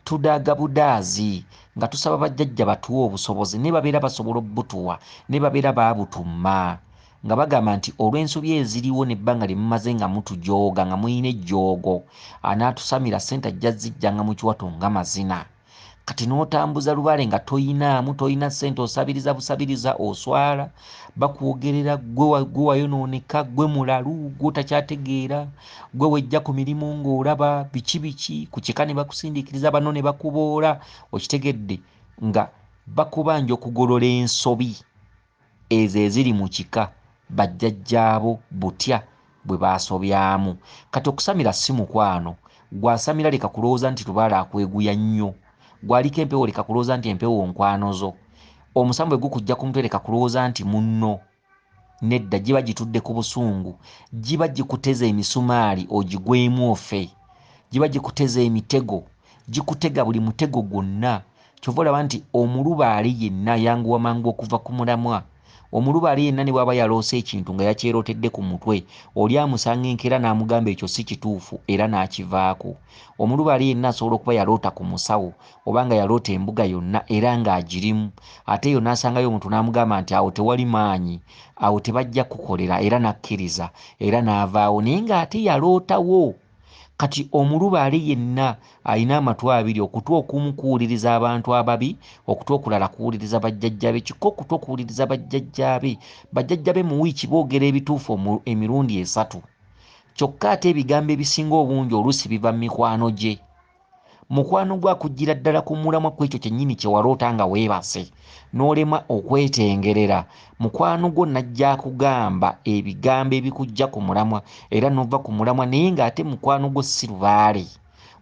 Tudaaga budaazi nga tusaba bajjajja batuwe obusobozi, ne babeera basobola obbutuwa, ne babeera baabutumma, nga bagamba nti olw'ensobi eziriwo n'ebbanga lye mumaze nga mutujooga, nga muyina ejjoogo, anaatusamira ssente ajja zijjanga mu kiwato nga mazina. Kati n'otambuza Lubaale nga toyina ssente, osabiriza busabiriza, oswala, bakwogerera gwe wayonooneka, gwe mulalu, gwe otakyategeera, gwe wejja ku mirimu ng'olaba biki ku kika ne bakusindiikiriza, bano ne bakuboola. Okitegedde nga bakubanja okugolola ensobi ezo eziri mu kika bajjajjaabo butya bwe baasobyamu. Kati okusamira si mukwano. Gwasamira leka kulowooza nti Lubaale akweguya nnyo. Gwaliko empewo leka kulowooza nti empewo nkwano zo. Omusambu bwe gukujja ku mutwe leka kulowooza nti munno. Nedda, giba gitudde ku busungu. Giba gikuteza emisumaali ogigwemu ofe. Giba gikuteza emitego, gikutega buli mutego gwonna. Kyova olaba nti Omulubaale yenna yanguwa mangu okuva ku mulamwa. Omulubaale yenna ne bw'aba yaloose ekintu nga yakyerootedde ku mutwe, oli amusanga enkeera n'amugamba ekyo si kituufu era n'akivaako. Omulubaale yenna asobola okuba yaloota ku musawo oba nga yaloota embuga yonna era ng'agirimu, ate yo n'asangayo omuntu n'amugamba nti awo tewali maanyi, awo tebajja kukolera, era n'akkiriza era n'avaawo, naye ng'ate yalootawo. kati omulubaale yenna alina amatu abiri, okutu okumu kuwuliriza abantu ababi, okutu okulala kuwuliriza bajjajjabe. Kiko okutu okuwuliriza bajjajjabe. Bajjajjabe mu wiiki boogera ebituufu emirundi 3, kyokka ate ebigambo ebisinga obungi oluusi biva mu mikwano gye. Mukwano gwe akuggira ddala ku mulamwa ku ekyo kyennyini kye waloota nga weebase n'olema okwetengerera. Mukwano gwo najja akugamba ebigambo ebikujja ku mulamwa era n'ova ku mulamwa, naye ng'ate mukwano gwo si lubaale,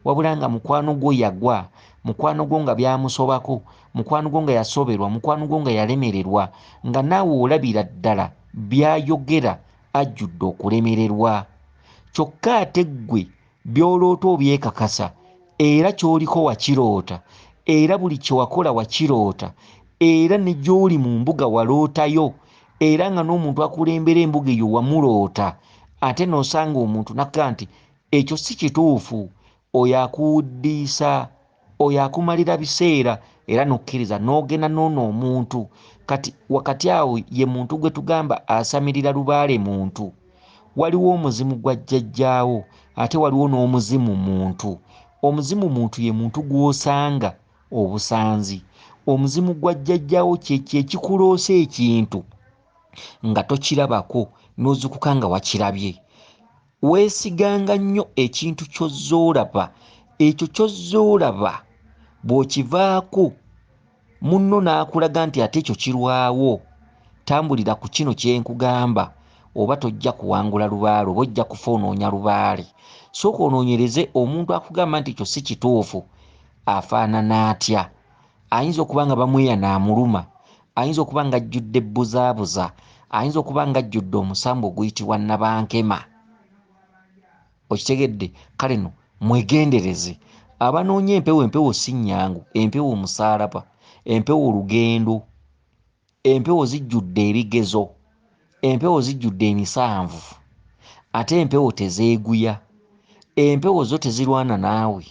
wabula nga mukwano gwo yagwa, mukwano gwo nga byamusobako, mukwano gwo nga yasoberwa, mukwano gwo nga yalemererwa, nga naawe olabira ddala by'ayogera ajjudde okulemererwa. Kyokka ate ggwe by'oloota obyekakasa, era ky'oliko wakiroota, era buli kye wakola wakiroota, era ne gy'oli mu mbuga walootayo, era nga n'omuntu akulembera embuga eyo wamuloota. Ate n'osanga omuntu nakka nti ekyo si kituufu, oyo akuwuddiisa, oyo akumalira biseera, era n'okkiriza n'ogenda n'ono omuntu. Kati wakati awo ye muntu gwe tugamba asamirira lubaale muntu. Waliwo omuzimu gwa jjajjaawo, ate waliwo n'omuzimu muntu. Omuzimu muntu ye muntu gw'osanga obusanzi. Omuzimu gwa jjajjaawo kye ekikuloosa ekintu nga tokirabako n'ozukuka nga wakirabye. Weesiganga nnyo ekintu ky'ozza olaba. Ekyo ky'ozza olaba bw'okivaako munno n'akulaga nti ate ekyo kirwawo, tambulira ku kino kye nkugamba, oba tojja kuwangula lubaale, oba ojja kufa onoonya lubaale. Sooka onoonyereze omuntu akugamba nti ekyo si kituufu afaanana atya. Ayinza okuba nga bamweya n'amuluma, ayinza okuba nga ajjudde bbuzaabuza, ayinza okuba nga ajjudde omusambu oguyitibwa nabankema. Okitegedde? Kale no mwegendereze. Abanoonya empewo, empewo si nnyangu, empewo musaalaba, empewo lugendo, empewo zijjudde ebigezo, empewo zijjudde emisanvu, ate empewo tezeeguya. Empewo zo tezirwana naawe.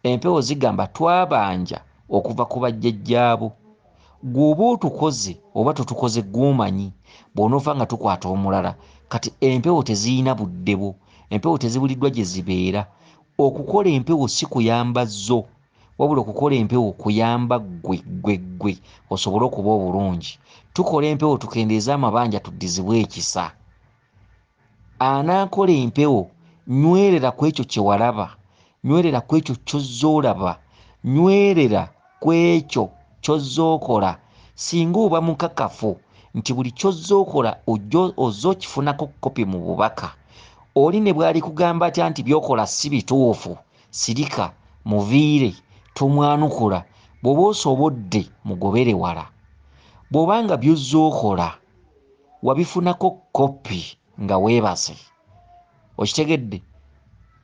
Empewo zigamba twabanja okuva ku bajjajjaabo. Gw'oba otukoze oba totukoze gw'omanyi, bw'onoofa nga tukwata omulala. Kati empewo teziyina buddebo, empewo tezibuliddwa gye zibeera. Okukola empewo si kuyamba zo, wabula okukola empewo kuyamba ggwe osobole okuba obulungi. Tukola empewo tukendeeza amabanja tuddizibwe ekisa. Anaakola empewo nywerera ku ekyo kye walaba, nywerera ku ekyo ky'ozza olaba, nywerera ku ekyo ky'ozza okola. Singa oba mukakafu nti buli ky'ozza okola ozza okifunako kopi mu bubaka, oli ne bw'ali kugamba atya nti by'okola si bituufu, sirika, muviire, tomwanukula. Bw'oba osobodde mugobere wala. Bw'obanga by'ozza okola wabifunako kopi nga weebase, okitegedde?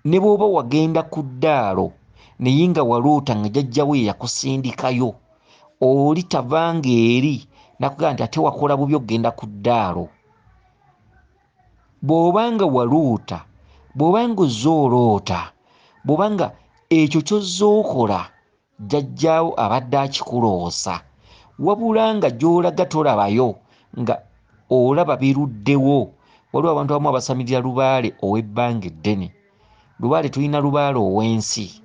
Ne bw'oba wagenda ku ddaalo naye nga waloota nga jjajjawo ye yakusindikayo, oli tavanga eri nakugamba nti ate wakola bubi okgenda ku ddaalo. Bw'obanga waloota, bw'obanga ozza oloota, bw'obanga ekyo ky'ozza okola jjajjaawo abadde akikuloosa, wabula nga gy'olaga tolabayo, nga olaba biruddewo. Waliwo abantu abamu abasamirira lubaale ow'ebbanga eddene. Lubaale tulina lubaale ow'ensi,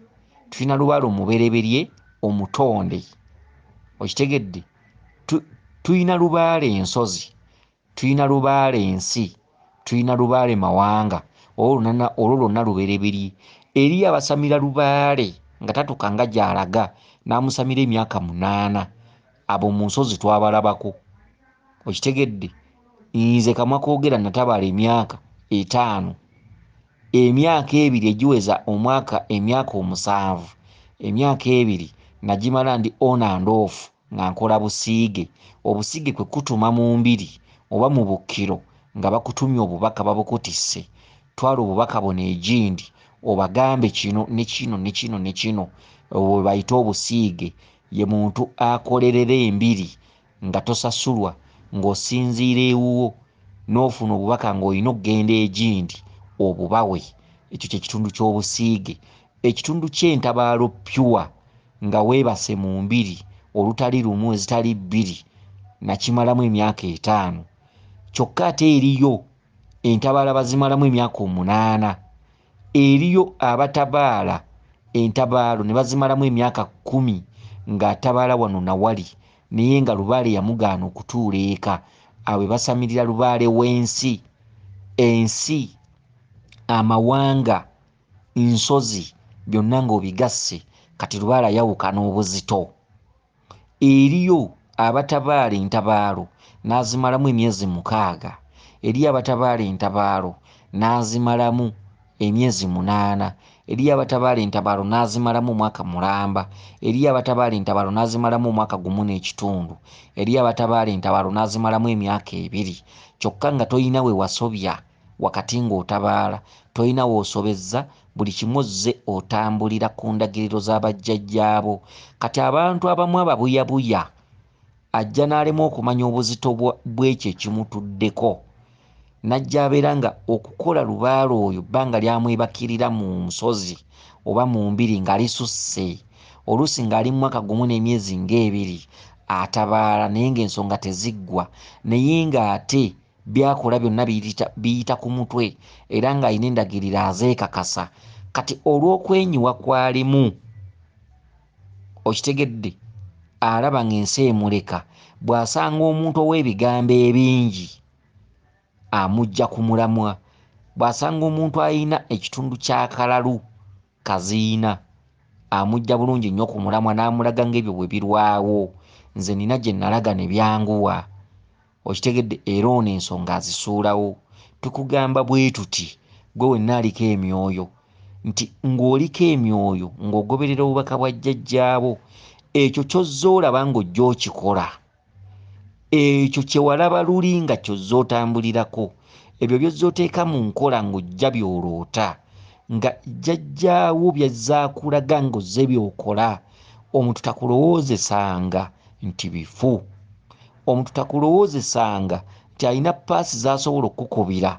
tulina lubaale omubereberye omutonde, okitegedde? Tulina lubaale ensozi, tulina lubaale ensi, tulina lubaale mawanga. Olwo lwonna lubereberye. Eri abasamira lubaale nga tatuka nga gy'alaga n'amusamira emyaka 8, abo mu nsozi twabalabako, okitegedde? Nze kamwa koogera natabaala emyaka 5, emyaka 2 egiweza emyaka 7, emyaka 2 nagimala ndi on and off nga nkola busiige. Obusiige kwe kutuma mu mbiri oba mu bukkiro nga bakutumye obubaka babukutisse. Twala obubaka buno egindi obagambe kino ne kino ne kino ne kino, obwo bwe bayita obusiige. Ye muntu akolerera embiri nga tosasulwa, ng'osinziira ewuwo n'ofuna obubaka ng'olina okgenda egindi obubawe. Ekyo kye kitundu ky'obusiige. Ekitundu ky'entabaalo pyuwa nga weebase mu mbiri olutali lumu ezitali 2 nakimalamu emyaka 5. Kyokka ate eriyo entabaala bazimalamu emyaka 8. eriyo abatabaala entabaalo ne bazimalamu emyaka 10 ng'atabaala wano nawali naye nga Lubaale yamugaana okutuula eka awe basamirira Lubaale w'ensi ensi amawanga nsozi byonna ng'obigasse kati Lubaale ayawukana obuzito. Eriyo abatabaala entabaalo n'azimalamu emyezi 6, eriyo abatabaala entabaalo n'azimalamu emyezi 8, eriyo abatabaala entabaalo n'azimalamu omwaka mulamba, eriyo abatabaala entabaalo n'azimalamu omwaka 1 n'ekitundu, eriyo abatabaala entabaalo n'azimalamu emyaka 2, kyokka nga toyina we wasobya wakati ng'otabaala, toyina w'osobezza, buli kimu ozze otambulira ku ndagiriro z'abajjajjaabo. Kati abantu abamu ababuyabuya ajja n'alema okumanya obuzito bw'ekyo ekimutuddeko, n'ajja abeera nga okukola Lubaale oyo bbanga lyamwebakirira mu nsozi oba mu mbiri ng'alisusse, oluusi ng'ali mu mwaka 1 n'emyezi nga2 atabaala naye ng'ensonga teziggwa, naye ng'ate byakola byonna biyita ku mutwe era ng'alina endagiriro azeekakasa. Kati olw'okwenyiwa kwalimu, okitegedde, alaba ng'ensi emuleka, bw'asanga omuntu ow'ebigambo ebingi amujja ku mulamwa, bw'asanga omuntu alina ekitundu ky'akalalu kaziina amujja bulungi nnyo ku mulamwa n'amulaga ng'ebyo bwe birwawo, nze nina gye nalaga ne byanguwa, okitegedde, era ono ensonga azisuulawo. Tukugamba bwe tuti gwe wenna aliko emyoyo nti ng'oliko emyoyo ng'ogoberera obubaka bwa jjajjaabo, ekyo ky'ozza olaba ng'ojja okikola, ekyo kye walaba luli nga ky'ozza otambulirako, ebyo by'ozza oteeka mu nkola ng'ojja by'oloota, nga jjajjaawo by'azza akulaga ng'ozze by'okola. Omuntu takulowoozesanga nti bifu, omuntu takulowoozesanga nti alina paasi z'asobola okukubira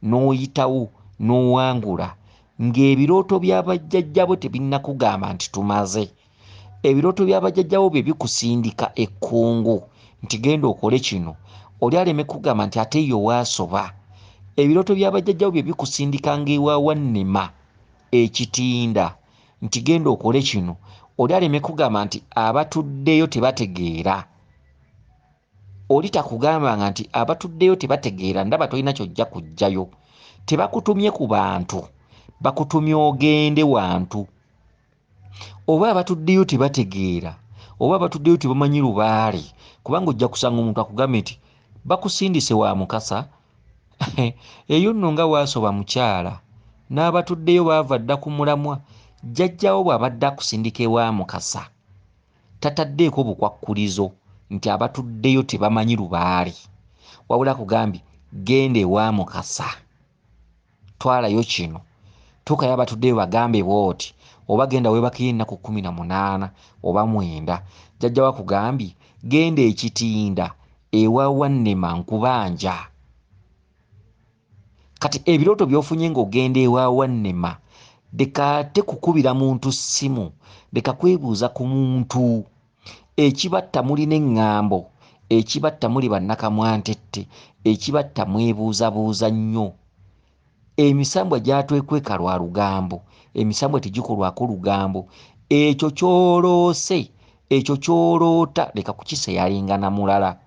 n'oyitawo n'owangula, ng'ebirooto by'abajjajjaabo tebinnakugamba nti tumaze. Ebirooto by'abajjajjaabo bye bikusindika ekkungu nti genda okole kino, oli aleme kugamba nti ate yo waasoba. Ebirooto by'abajjajjaabo bye bikusindika ng'ewa wannema ekitinda nti genda okole kino, oli aleme kugamba nti abatuddeyo tebategeera. Oli takugambanga nti abatuddeyo tebategeera, ndaba tolina kyojja kujjayo. Tebakutumye ku bantu, bakutumye ogende wantu. Oba abatuddeyo tebategeera, oba abatuddeyo tebamanyi Lubaale, kubanga ojja kusanga omuntu akugambe nti bakusindise wa Mukasa eyo nno nga waasoba mukyala, n'abatuddeyo baava dda ku mulamwa. Jjajjaawo bw'abadde akusindika ewa Mukasa tataddeeko bukwakkulizo nti abatuddeyo tebamanyi Lubaale, wabula akugambye genda ewa Mukasa, twalayo kino, tuukayo abatuddeyo bagambe bw'oti, oba genda weebakire ennaku 18 oba 9. Jjajjaawo akugambye genda ekitinda ewa wannema nkubanja. Kati ebirooto by'ofunye ng'ogenda ewa wannema, leka ate kukubira muntu ssimu, leka kwebuuza ku muntu. Ekibatta mulina eŋŋambo, ekibatta muli bannakamwantette, ekibatta mwebuuzabuuza nnyo. Emisambwa gyatwekweka lwa lugambo, emisambwa tegikolwako lugambo. Ekyo ky'oloose, ekyo ky'oloota leka kukiseyalinga na mulala.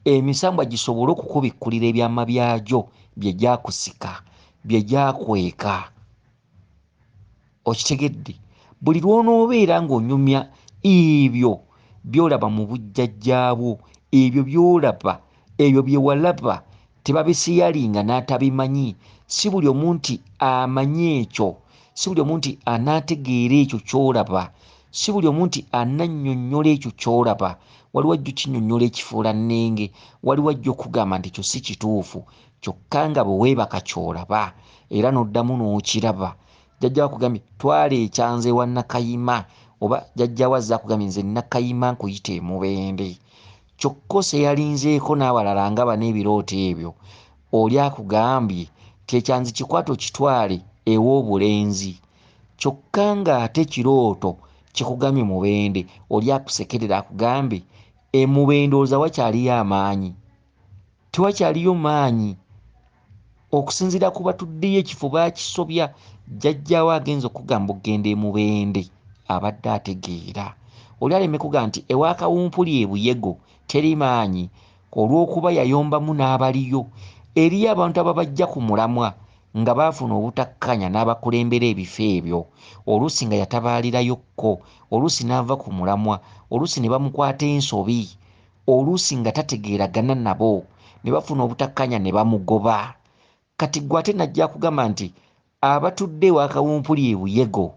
Emisambwa gisobole okukubikkulira ebyama byagyo bye gyakusika, bye gyakweka. Okitegedde, buli lw'onoobeera ng'onyumya ebyo by'olaba mu bujjajjaabwo, ebyo by'olaba, ebyo bye walaba tebabisiyalinga n'atabimanyi. Si buli omu nti amanyi ekyo, si buli omu nti anaategeera ekyo ky'olaba, si buli omu nti anannyonnyola ekyo ky'olaba. Waliwo ajja okinnyonnyola ekifuula nnenge, waliwo ajja okugamba nti ekyo si kituufu, kyokka nga bwe weebaka ky'olaba era n'oddamu n'okiraba. Jjajjaawo akugambye twala ekyanze wa Nakayima, oba jjajjaawo azze akugambye nze Nakayima nkuyita emubende, kyokka oseyalinzeeko n'abalala nga bano ebirooto ebyo. Oli akugambye nti ekyanzi kikwate okitwale ew'obulenzi, kyokka ng'ate kirooto kikugambye mubende. Oli akusekerera akugambye emubende olowooza wakyaliyo amaanyi? Tewakyaliyo maanyi. okusinziira ku batuddeyo ekifo baakisobya. Jjajjaawo agenza okugamba ogenda emubende abadde ategeera. Oli aleme kuga nti ewa kawumpuli ebuyego teri maanyi olw'okuba yayombamu n'abaliyo. Eriyo abantu ababajja ku mulamwa nga baafuna obutakkanya n'abakulembera ebifo ebyo, oluusi nga yatabaalirayokko, oluusi n'ava ku mulamwa, oluusi ne bamukwata ensobi, oluusi nga tategeeragana nabo, ne bafuna obutakkanya ne bamugoba. Kati ggwe ate najja kugamba nti abatudde ewa kawumpuli ebuyego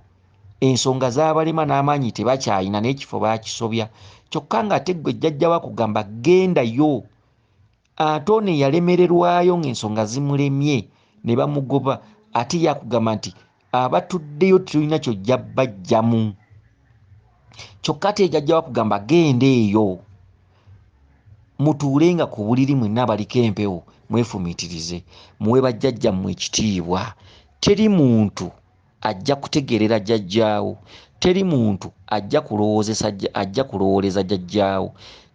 ensonga z'abalema n'amaanyi tebakyayina n'ekifo baakisobya. Kyokka ng'ate ggwe jjajjawo akugamba gendayo. Ate ono eyalemererwayo ng'ensonga zimulemye ne bamugoba, ate yakugamba nti abatuddeyo tulina kyojja bajjamu. Kyokka ate jjajjawo akugamba genda eyo. Mutuulenga ku buliri mwenna abaliko empewo, mwefumiitirize, muwe bajjajjammwe ekitiibwa. Teri muntu ajja kutegeerera jjajjaawo, teri muntu ajja kulowooleza jjajjaawo,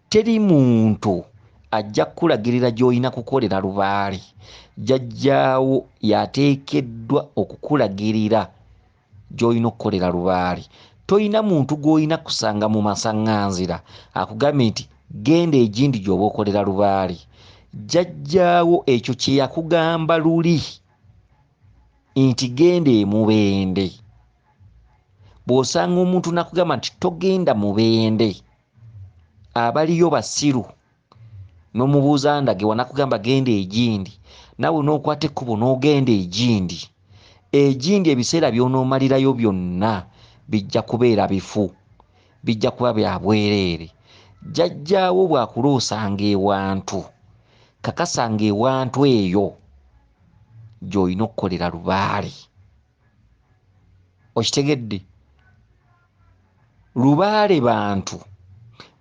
teri muntu ajja kukulagirira gy'olina kukolera Lubaale. Jjajjaawo yateekeddwa okukulagirira gy'olina okukolera Lubaale. Toyina muntu gw'olina kusanga mu masaŋŋanzira akugambye nti genda egindi gy'oba okolera Lubaale. Jjajjaawo ekyo kye yakugamba luli nti genda emubende. Bw'osanga omuntu nakugamba nti togenda mubende, abaliyo basiru, n'omubuuza ndage wanakugamba genda egindi, nawe n'okwata ekkubo n'ogenda egindi. Egindi ebiseera by'onoomalirayo byonna bijja kubeera bifu, bijja kuba bya bwereere. Jjajjaawo bw'akuloosanga ewantu, kakasanga ewantu eyo gy'olina okukolera Lubaale. Okitegedde? Lubaale bantu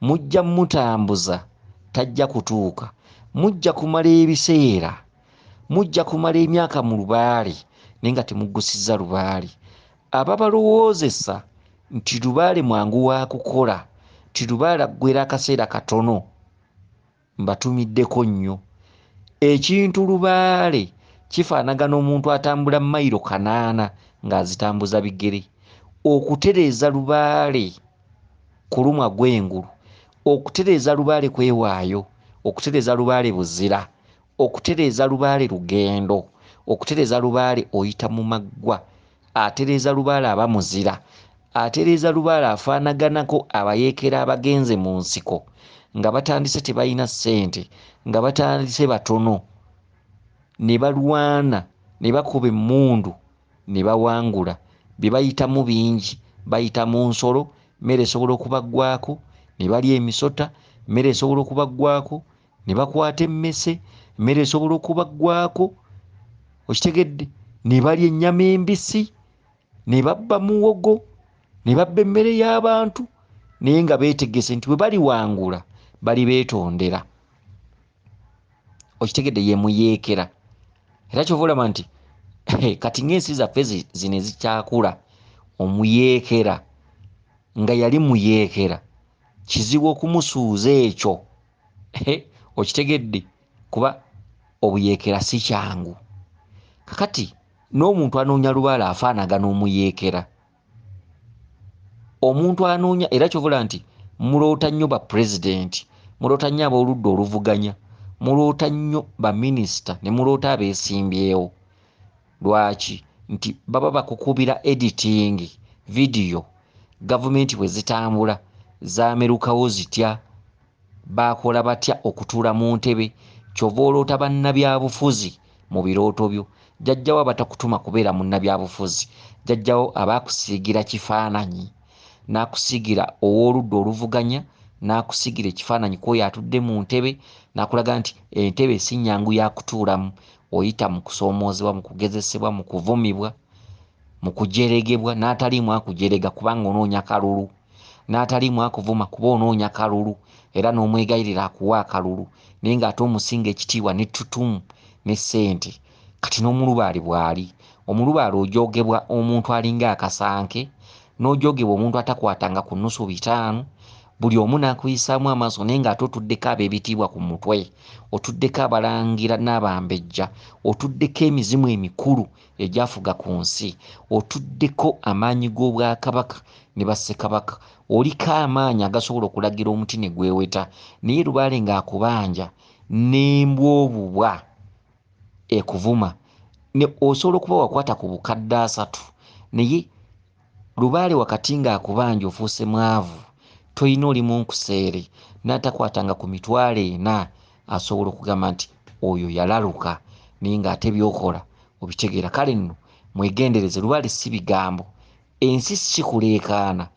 mujja mutambuza, tajja kutuuka. Mujja kumala ebiseera, mujja kumala emyaka mu Lubaale naye nga temuggusizza Lubaale. Ababalowoozesa nti Lubaale mwangu wa kukola, nti Lubaale aggwera akaseera katono, mbatumiddeko nnyo. Ekintu Lubaale kifaanagana omuntu atambula mayiro 8 ng'azitambuza bigere. Okutereeza Lubaale kulumwa gw'engulu, okutereeza Lubaale kwewaayo, okutereeza Lubaale buzira, okutereeza Lubaale lugendo, okutereeza Lubaale oyita mu maggwa, atereeza Lubaale aba muzira, atereeza Lubaale afaanaganako abayeekera abagenze mu nsiko nga batandise tebalina ssente, nga batandise batono, ne balwana, ne bakuba emmundu, ne bawangula. Bye bayitamu bingi, bayita mu nsolo, mmere esobola okubaggwako, ne balya emisota, mmere esobola okubaggwako, ne bakwata emmese, mmere esobola okubaggwako. Okitegedde? Ne balya ennyama embisi, ne babba muwogo, ne babba emmere y'abantu, naye nga beetegese nti bwe baliwangula bali beetondera. Okitegedde? Ye muyeekera. Era kyova olaba nti kati ng'ensi zaffe zino ezikyakula, omuyeekera nga yali muyeekera kizibu okumusuuza ekyo. Okitegedde? Kuba obuyeekera si kyangu. Kakati n'omuntu anoonya Lubaale afaanagana omuyeekera. Omuntu anoonya, era kyovula nti muloota nnyo ba pulezidenti, muloota nnyo ab'oludda oluvuganya, muloota nnyo baminisita, ne muloota abeesimbyewo. Lwaki? Nti baba bakukubira editing vidiyo, gavumenti bwe zitambula, zaamerukawo zitya, baakola batya okutuula mu ntebe. Kyova oloota bannabyabufuzi mu birooto byo. Jjajjawo abatakutuma kubeera munnabyabufuzi, jjajjawo abaakusiigira kifaananyi, n'akusiigira ow'oludda oluvuganya, n'akusiigira ekifaananyi k'oyo atudde mu ntebe, n'akulaga nti entebe si nnyangu ya kutuulamu. Oyita mu kusoomoozebwa, mu kugezesebwa, mu kuvumibwa, mu kujeregebwa, n'ataliimu akujerega kubanga onoonya kalulu, n'ataliimu akuvuma kuba onoonya kalulu, era n'omwegayirira akuwa akalulu, naye ng'ate omusinga ekitiibwa n'ettutumu ne ssente. Kati n'omulubaale bw'ali, omulubaale ojoogebwa omuntu alinga akasanke, n'ojoogebwa omuntu atakwatanga ku nnusu 5, buli omu n'akuyisaamu amaaso naye ng'ate otuddeko ab'ebitiibwa ku mutwe, otuddeko abalangira n'abambejja, otuddeko emizimu emikulu egyafuga ku nsi, otuddeko amaanyi g'obwakabaka ne bassekabaka, oliko amaanyi agasobola okulagira omuti ne gweweta, naye Lubaale ng'akubanja n'embwa obubwa ekuvuma, ne osobola okuba wakwata ku bukadde 3 naye Lubaale wakati ng'akubanja ofuuse mwavu, toyina oli munkuseere n'atakwatanga ku mitwalo 4 asobola okugamba nti oyo yalaluka, naye ng'ate byokola obitegeera. Kale nno mwegendereze, Lubaale si bigambo, ensi si kuleekaana,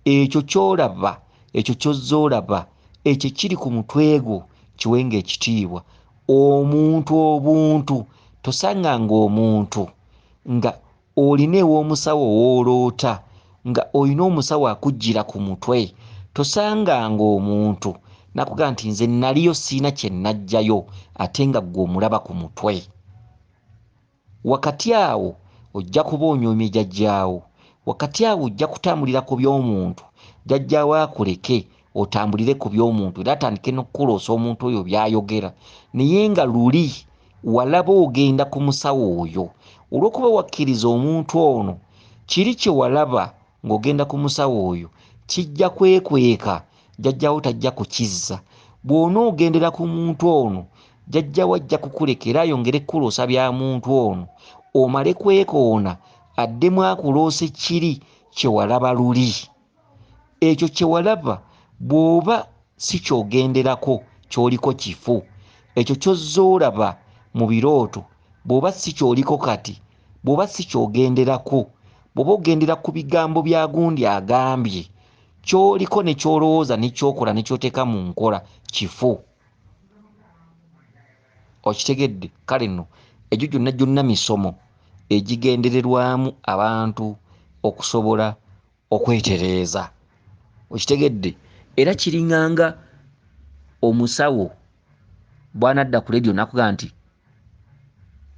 ekyo ky'olaba, ekyo ky'ozza olaba, ekyo kiri ku mutwe gwo kiwenga ekitiibwa. Omuntu obuntu tosanganga omuntu nga olina ew'omusawo w'oloota nga olina omusawo akujjira ku mutwe, tosanganga omuntu nakugamba nti nze naliyo siina kye najjayo ate nga ggwe omulaba ku mutwe. Wakati awo ojja kuba onyoomye jjajjaawo, wakati awo ojja kutambulira ku by'omuntu, jjajjaawo akuleke otambulire ku by'omuntu era atandike n'okukuloosa omuntu oyo by'ayogera, naye nga luli walaba ogenda ku musawo oyo. Olw'okuba wakkiriza omuntu ono, kiri kye walaba ng'ogenda ku musawo oyo kijja kwekweka, jjajjaawo tajja kukizza. Bw'onoogendera ku muntu ono, jjajjaawo ajja kukuleka era ayongere kukuloosa bya muntu ono, omale kwekoona addemu akuloose kiri kye walaba luli. Ekyo kye walaba bw'oba si kyogenderako ky'oliko kifu, ekyo ky'ozza olaba mu birooto bw'oba si ky'oliko kati, bw'oba si kyogenderako, bw'oba ogendera ku bigambo bya gundi agambye, ky'oliko ne ky'olowooza ne ky'okola ne ky'oteeka mu nkola kifu. Okitegedde? Kale nno egyo gyonna misomo egigendererwamu abantu okusobola okwetereeza. Okitegedde? Era kiringanga omusawo bw'anadda ku leediyo n'akugamba nti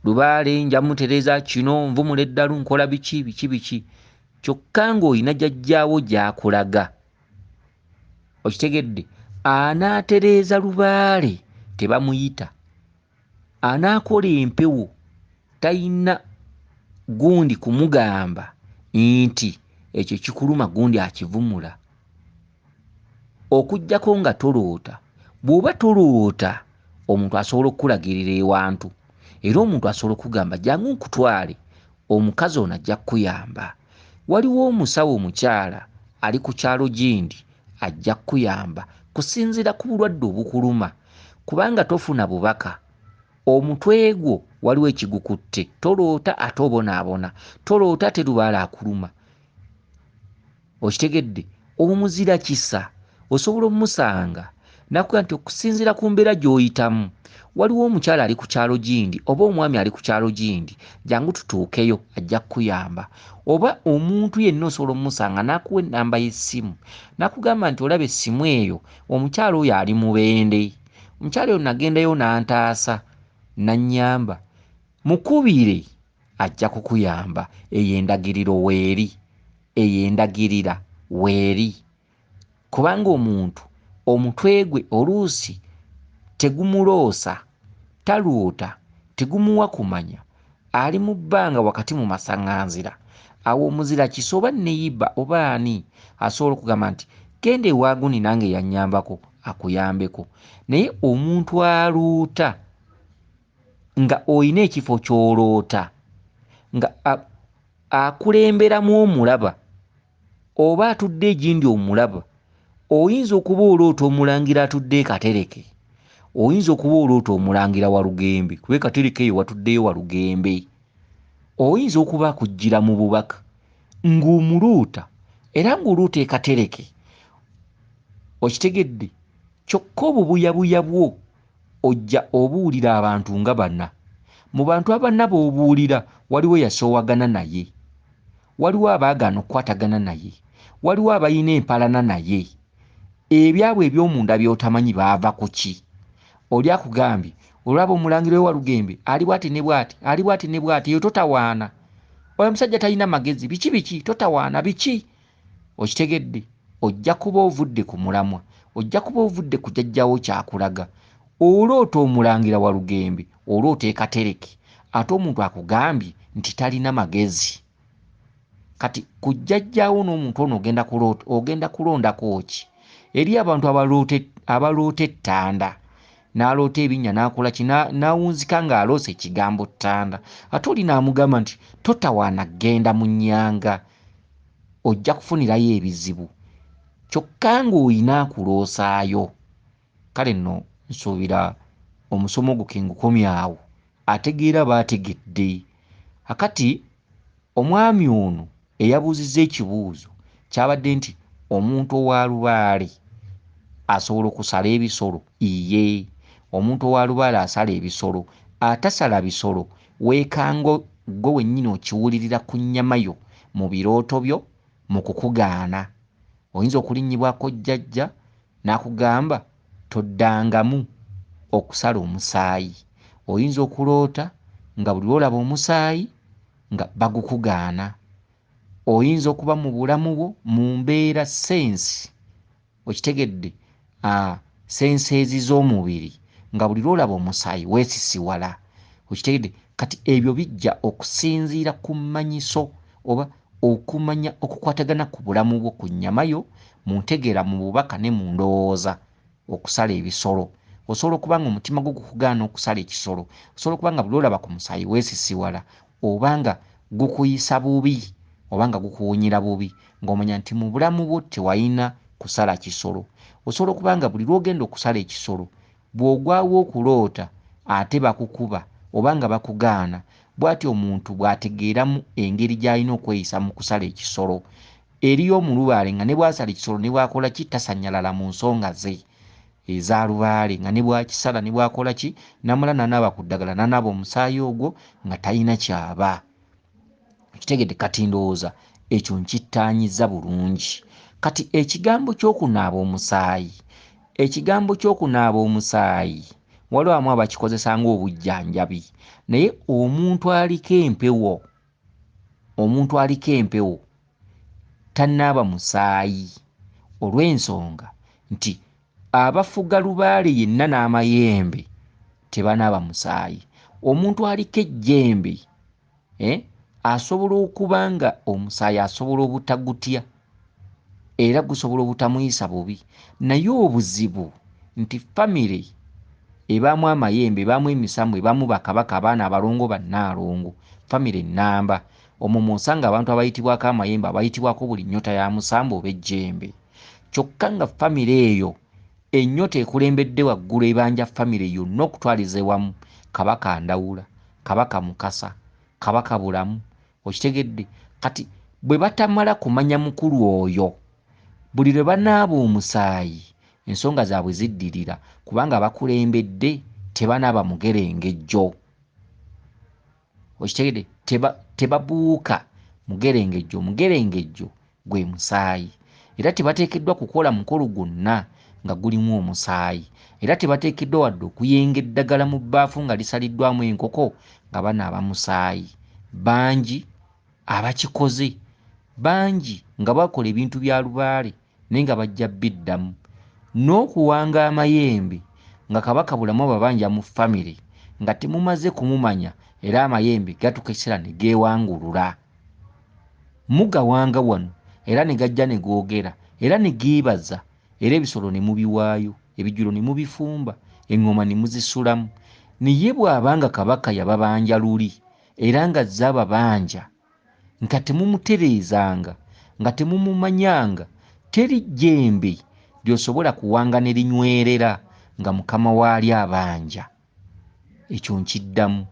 Lubaale nja mutereeza kino, nvumula eddalu, nkola biki, kyokka ng'olina jjajjaawo gy'akulaga. Okitegedde? Anaatereeza Lubaale tebamuyita, anaakola empewo tayina gundi kumugamba nti ekyo kikuluma gundi akivumula. Okuggyako nga toloota, bw'oba toloota omuntu asobola okukulagirira ewantu era omuntu asobola okugamba jangu nkutwale, omukazi ono ajja kukuyamba. Waliwo omusawo omukyala ali ku kyalo gindi ajja kukuyamba kusinziira ku bulwadde obukuluma, kubanga tofuna bubaka. Omutwe gwo waliwo ekigukutte, toloota ate obonaabona, toloota ate Lubaale akuluma. Okitegedde? Omuzira kisa osobola omusanga nakuga nti okusinziira ku mbeera gy'oyitamu, waliwo omukyala ali ku kyalo gindi oba omwami ali ku kyalo gindi, jangu tutuukeyo ajja kukuyamba. Oba omuntu yenna osobola omusanga n'akuwa ennamba y'essimu n'akugamba nti olaba essimu eyo omukyala oyo ali mu Bende, omukyala oyo nagendayo n'antaasa n'annyamba, mukubire ajja kukuyamba. Eyo endagiriro weeri, eyo endagirira weeri, kubanga omuntu omutwe gwe oluusi tegumuloosa, taloota, tegumuwa kumanya, ali mu bbanga wakati mu masaŋŋanzira. Awo omuzira kisa oba neyiba oba ani asobola okugamba nti genda ewaaguni nange yannyambako akuyambeko. Naye omuntu aloota nga oyina ekifo ky'oloota nga akulemberamu omulaba oba atudde egindi omulaba, oyinza okuba oloota Omulangira atudde e Katereke, oyinza okuba oloota Omulangira Walugembe, kuba e Katereke eyo watuddeyo Walugembe, oyinza okuba akujjira mu bubaka ng'omuluuta era ng'oluuta e Katereke. Okitegedde? Kyokka obubuyabuya bwo ojja obuwulira abantu nga banna. Mu bantu abanna b'obuwulira waliwo yasoowagana naye, waliwo abaagaana okukwatagana naye, waliwo abayina empalana naye. Ebyabwe eby'omunda by'otamanyi baava ku ki? Oli akugambye olwaba Omulangira we Walugembe ali bw'ati ne bw'ati, ali bw'ati ne bw'ati, eyo totawaana. Oyo omusajja talina magezi, biki totawaana biki? Okitegedde? ojja kuba ovudde ku mulamwa, ojja kuba ovudde ku jjajjawo kyakulaga, oloota omulangira Walugembe, oloota Katereke, ate omuntu akugambye nti talina magezi. Kati ku jjajjawo n'omuntu ono ogenda kulondako ki? Eri abantu abaloota ettanda, n'aloota ebinnya n'akola ki, n'awunzika ng'aloose ekigambo ttanda, ate oli n'amugamba nti totawaana genda mu nnyanga, ojja kufunirayo ebizibu, kyokka ng'olina akuloosaayo. Kale nno nsuubira omusomo ogwo kengukomye awo, ategeera baategedde. Akati omwami ono eyabuuzizza ekibuuzo kyabadde nti omuntu owa Lubaale asobola okusala ebisolo? Iye, omuntu owa Lubaale asala ebisolo. Atasala bisolo weekanga ggwe wennyini okiwulirira ku nnyama yo, mu birooto byo, mu kukugaana. Oyinza okulinnyibwako jjajja n'akugamba toddangamu okusala omusaayi. Oyinza okuloota nga buli lw'olaba omusaayi nga bagukugaana. Oyinza okuba mu bulamu bwo mu mbeera sensi, okitegedde, sensi ezi z'omubiri, nga buli lw'olaba omusaayi weesisiwala, okitegedde. Kati ebyo bijja okusinziira ku mmanyiso oba okumanya okukwatagana ku bulamu bwo ku nnyama yo, mu ntegeera, mu bubaka ne mu ndowooza. Okusala ebisolo, osobola okuba nga omutima gwo gukugaana okusala ekisolo, osobola okuba nga buli olaba ku musaayi weesisiwala, oba nga gukuyisa bubi, oba nga gukuwunyira bubi, ng'omanya nti mu bulamu bwo tewalina kusala kisolo. Osobola okuba nga buli lw'ogenda okusala ekisolo, bw'ogwawo okuloota ate bakukuba oba nga bakugaana, bw'atyo omuntu bw'ategeeramu engeri gy'alina okweyisa mu kusala ekisolo. Eriyo mu Lubaale nga ne bw'asala ekisolo ne bw'akola ki, tasannyalala mu nsonga ze eza Lubaale, nga ne bw'akisala ne bw'akola ki, namala n'anaaba ku ddagala, n'anaaba omusaayi ogwo nga talina kyaba. Kitegedde. Kati ndowooza ekyo nkittaanyizza bulungi. Kati ekigambo ky'okunaaba omusaayi, waliwo abamu abakikozesa ng'obujjanjabi, naye omuntu aliko empewo tannaaba musaayi, olw'ensonga nti abafuga Lubaale yenna n'amayembe tebanaaba musaayi. Omuntu aliko ejjembe asobola okuba nga omusaayi asobola obutagutya era gusobola obutamuyisa bubi, naye obuzibu nti famire ebaamu amayembe, ebaamu emisambu, ebaamu bakabaka, abaana abalongo, bannaalongo, famire ennamba. Omwo mw'osanga abantu abayitibwako amayembe, abayitibwako buli nnyota ya musambu oba ejjembe. Kyokka nga famire eyo ennyota ekulembedde waggulu ebanja famire yonna okutwaliza ewamu, Kabaka Ndawula, Kabaka Mukasa, Kabaka Bulamu, okitegedde. Kati bwe batamala kumanya mukulu oyo, buli lwe banaaba omusaayi ensonga zaabwe ziddirira, kubanga abakulembedde tebanaaba mugerengejjo, okitegedde. Tebabuuka mugerengejjo gwe musaayi, era tebateekeddwa kukola mukolo gwonna nga gulimu omusaayi, era tebateekeddwa wadde okuyenga eddagala mu bbaafu nga lisaliddwamu enkoko nga banaaba musaayi. Bangi abakikoze, bangi nga bakola ebintu bya Lubaale naye nga bajja biddamu, n'okuwanga amayembe nga Kabaka Bulamu ababanja mu famire nga temumaze kumumanya, era amayembe gatuuka ekiseera ne geewangulula. Mugawanga wano era ne gajja ne googera era ne geebaza, era ebisolo ne mubiwaayo, ebijjulo ne mubifumba, eŋŋoma ne muzisulamu. Naye bw'abanga Kabaka yababanja luli era nga azze ababanja nga temumutereezanga, nga temumumanyanga, teri jjembe ly'osobola kuwanga ne linywerera nga mukama waali abanja. Ekyo nkiddamu.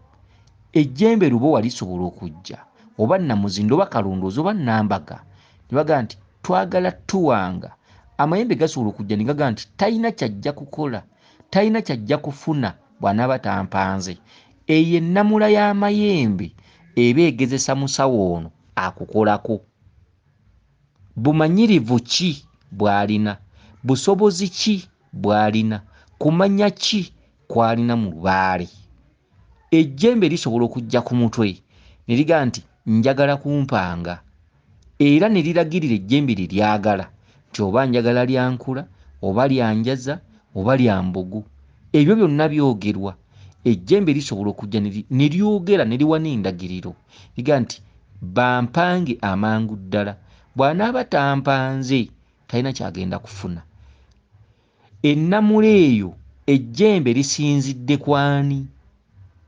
Ejjembe lubowa lisobola okujja, oba Namuzindo oba Kalondoozi oba Nambaga, ne bagamba nti twagala tuwanga. Amayembe gasobola okujja ne gagamba nti talina kyajja kukola, talina kyajja kufuna bw'anaaba tampanze. Eyo ennamula y'amayembe eba egezesa musawo ono akukolako. Bumanyirivu ki bw'alina, busobozi ki bw'alina, kumanya ki kw'alina mu Lubaale. Ejjembe lisobola okujja ku mutwe ne ligamba nti njagala kumpanga, era ne liragirira ejjembe lye lyagala nti oba njagala lyankula oba lyanjaza oba lyambugu. Ebyo byonna byogerwa. Ejjembe lisobola okujja ne lyogera ne liwa n'endagiriro liga nti bampange amangu ddala, bw'anaaba tampanze talina kyagenda kufuna. Ennamula eyo ejjembe lisinzidde kwani?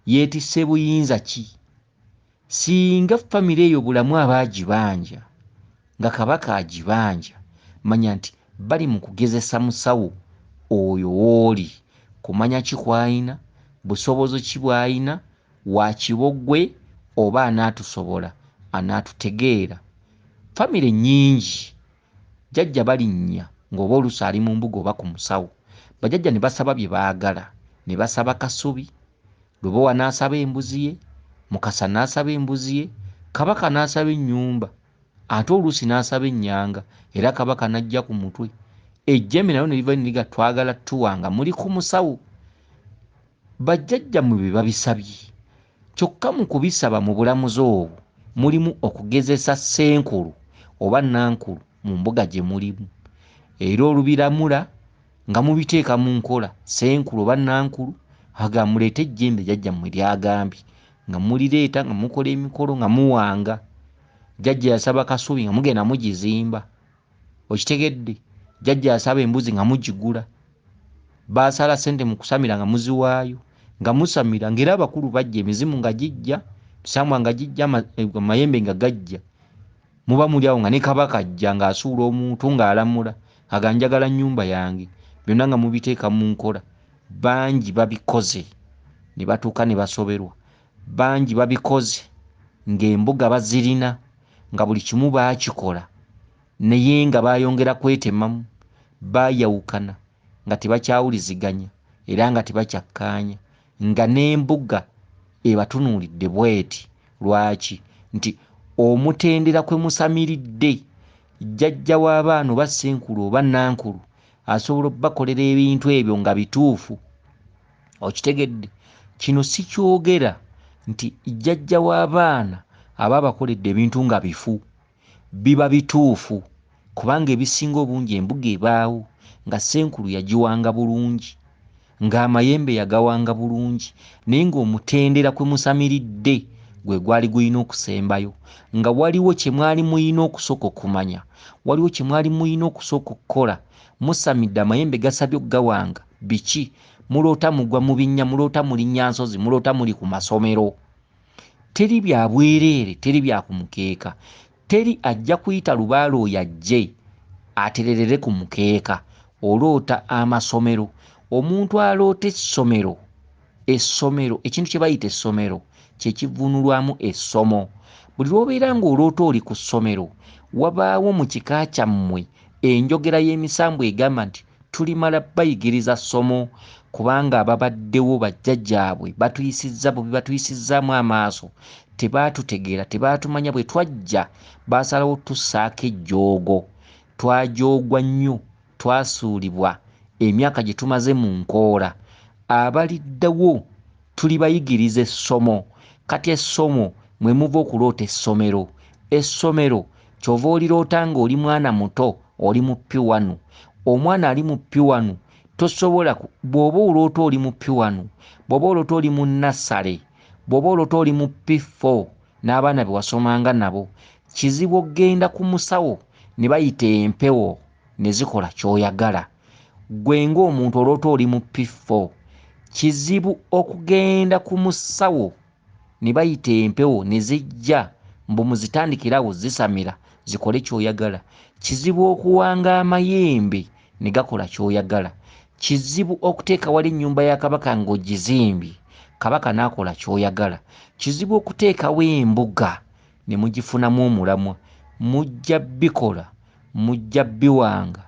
Yeetisse buyinza ki? Singa famire eyo bulamu abaagibanja nga kabaka agibanja, manya nti bali mu kugezesa musawo oyo w'oli kumanya ki kw'ayina, busobozi ki bw'ayina, wa kibogwe oba anaatusobola, anaatutegeera. Famire nnyingi jjajja balinnya ng'oba oluusi ali mu mbuga oba ku musawo, bajjajja ne basaba bye baagala, ne basaba kasubi, Lubowa n'asaba embuzi ye, Mukasa n'asaba embuzi ye, Kabaka n'asaba ennyumba, ate oluusi n'asaba ennyanga, era Kabaka n'ajja ku mutwe. Ejjembe nalyo ne liva ne liga twagala tuwa nga muli ku musawo. Bajjajjammwe be babisabye, kyokka mu kubisaba mu bulamuzi obwo mulimu okugezesa ssenkulu oba nankulu mu mbuga gye mulimu, era olubiramula nga mubiteeka mu nkola ssenkulu oba nankulu aga muleete ejjembe jjajjammwe lyagambye, nga mulireeta nga mukola emikolo nga muwanga. Jjajja yasaba kasubi nga mugenda mugizimba, okitegedde? Jjajja yasaba embuzi nga mugigula, baasala ssente mu kusamira nga muziwaayo, nga musamira ng'era abakulu bajja, emizimu nga gijja, bisangwa nga gijja, amayembe nga gajja, muba muli awo nga ne Kabaka ajja ng'asuula omuntu ng'alamula aga njagala nnyumba yange, byonna nga mubiteeka mu nkola. Bangi babikoze ne batuuka ne basoberwa, bangi babikoze ng'embuga bazirina nga buli kimu baakikola naye nga baayongera kwetemamu, baayawukana nga tebakyawuliziganya era nga tebakyakkaanya, nga n'embuga ebatunuulidde bw'eti. Lwaki? Nti omutendera kwe musamiridde jjajja w'abaana oba ssenkulu oba nankulu asobola obbakolera ebintu ebyo nga bituufu. Okitegedde? Kino si kyogera nti jjajja w'abaana aba abakoledde ebintu nga bifu, biba bituufu, kubanga ebisinga obungi embuga ebaawo nga ssenkulu yagiwanga bulungi, ng'amayembe yagawanga bulungi, naye ng'omutendera kwe musamiridde gwe gwali gulina okusembayo, nga waliwo kye mwali muyina okusooka okumanya, waliwo kye mwali muyina okusooka okukola. Musamidde amayembe gasabye okugawanga biki? Muloota mugwa mu binnya, muloota mulinnya nsozi, muloota muli ku masomero. Teri bya bwereere, teri bya ku mukeeka, teri ajja kuyita Lubaale oyo ajje atererere ku mukeeka. Oloota amasomero. Omuntu aloota essomero, essomero, ekintu kye bayita essomero kye kivvuunulwamu essomo. Buli lw'obeera ng'oloota oli ku ssomero, wabaawo mu kika kyammwe enjogera y'emisambu egamba nti tulimala bayigiriza ssomo, kubanga ababaddewo bajjajjaabwe batuyisizza bubi, batuyisizzaamu amaaso, tebaatutegeera, tebaatumanya. Bwe twajja baasalawo tussaako ejjoogo, twajoogwa nnyo, twasuulibwa emyaka gye tumaze mu nkoola. Abaliddawo tuli bayigiriza essomo. Kati essomo mwe muva okuloota essomero. Essomero kyova oliroota ng'oli mwana muto, oli mu P1. Omwana ali mu P1 tosobola bw'oba oloota oli mu P1, bw'oba oloota oli mu nassale, bw'oba oloota oli mu P4 n'abaana be wasomanga nabo, kizibu okgenda ku musawo ne bayita empewo ne zikola ky'oyagala. Gwe ng'omuntu oloota oli mu P4, kizibu okugenda ku musawo ne bayita empewo ne zijja mbu muzitandikirawo zisamira zikole ky'oyagala. Kizibu okuwanga amayembe ne gakola ky'oyagala. Kizibu okuteeka wali ennyumba ya Kabaka ng'ogizimbye, Kabaka n'akola ky'oyagala. Kizibu okuteekawo embuga ne mugifunamu omulamwa. Mujja bikola, mujja biwanga,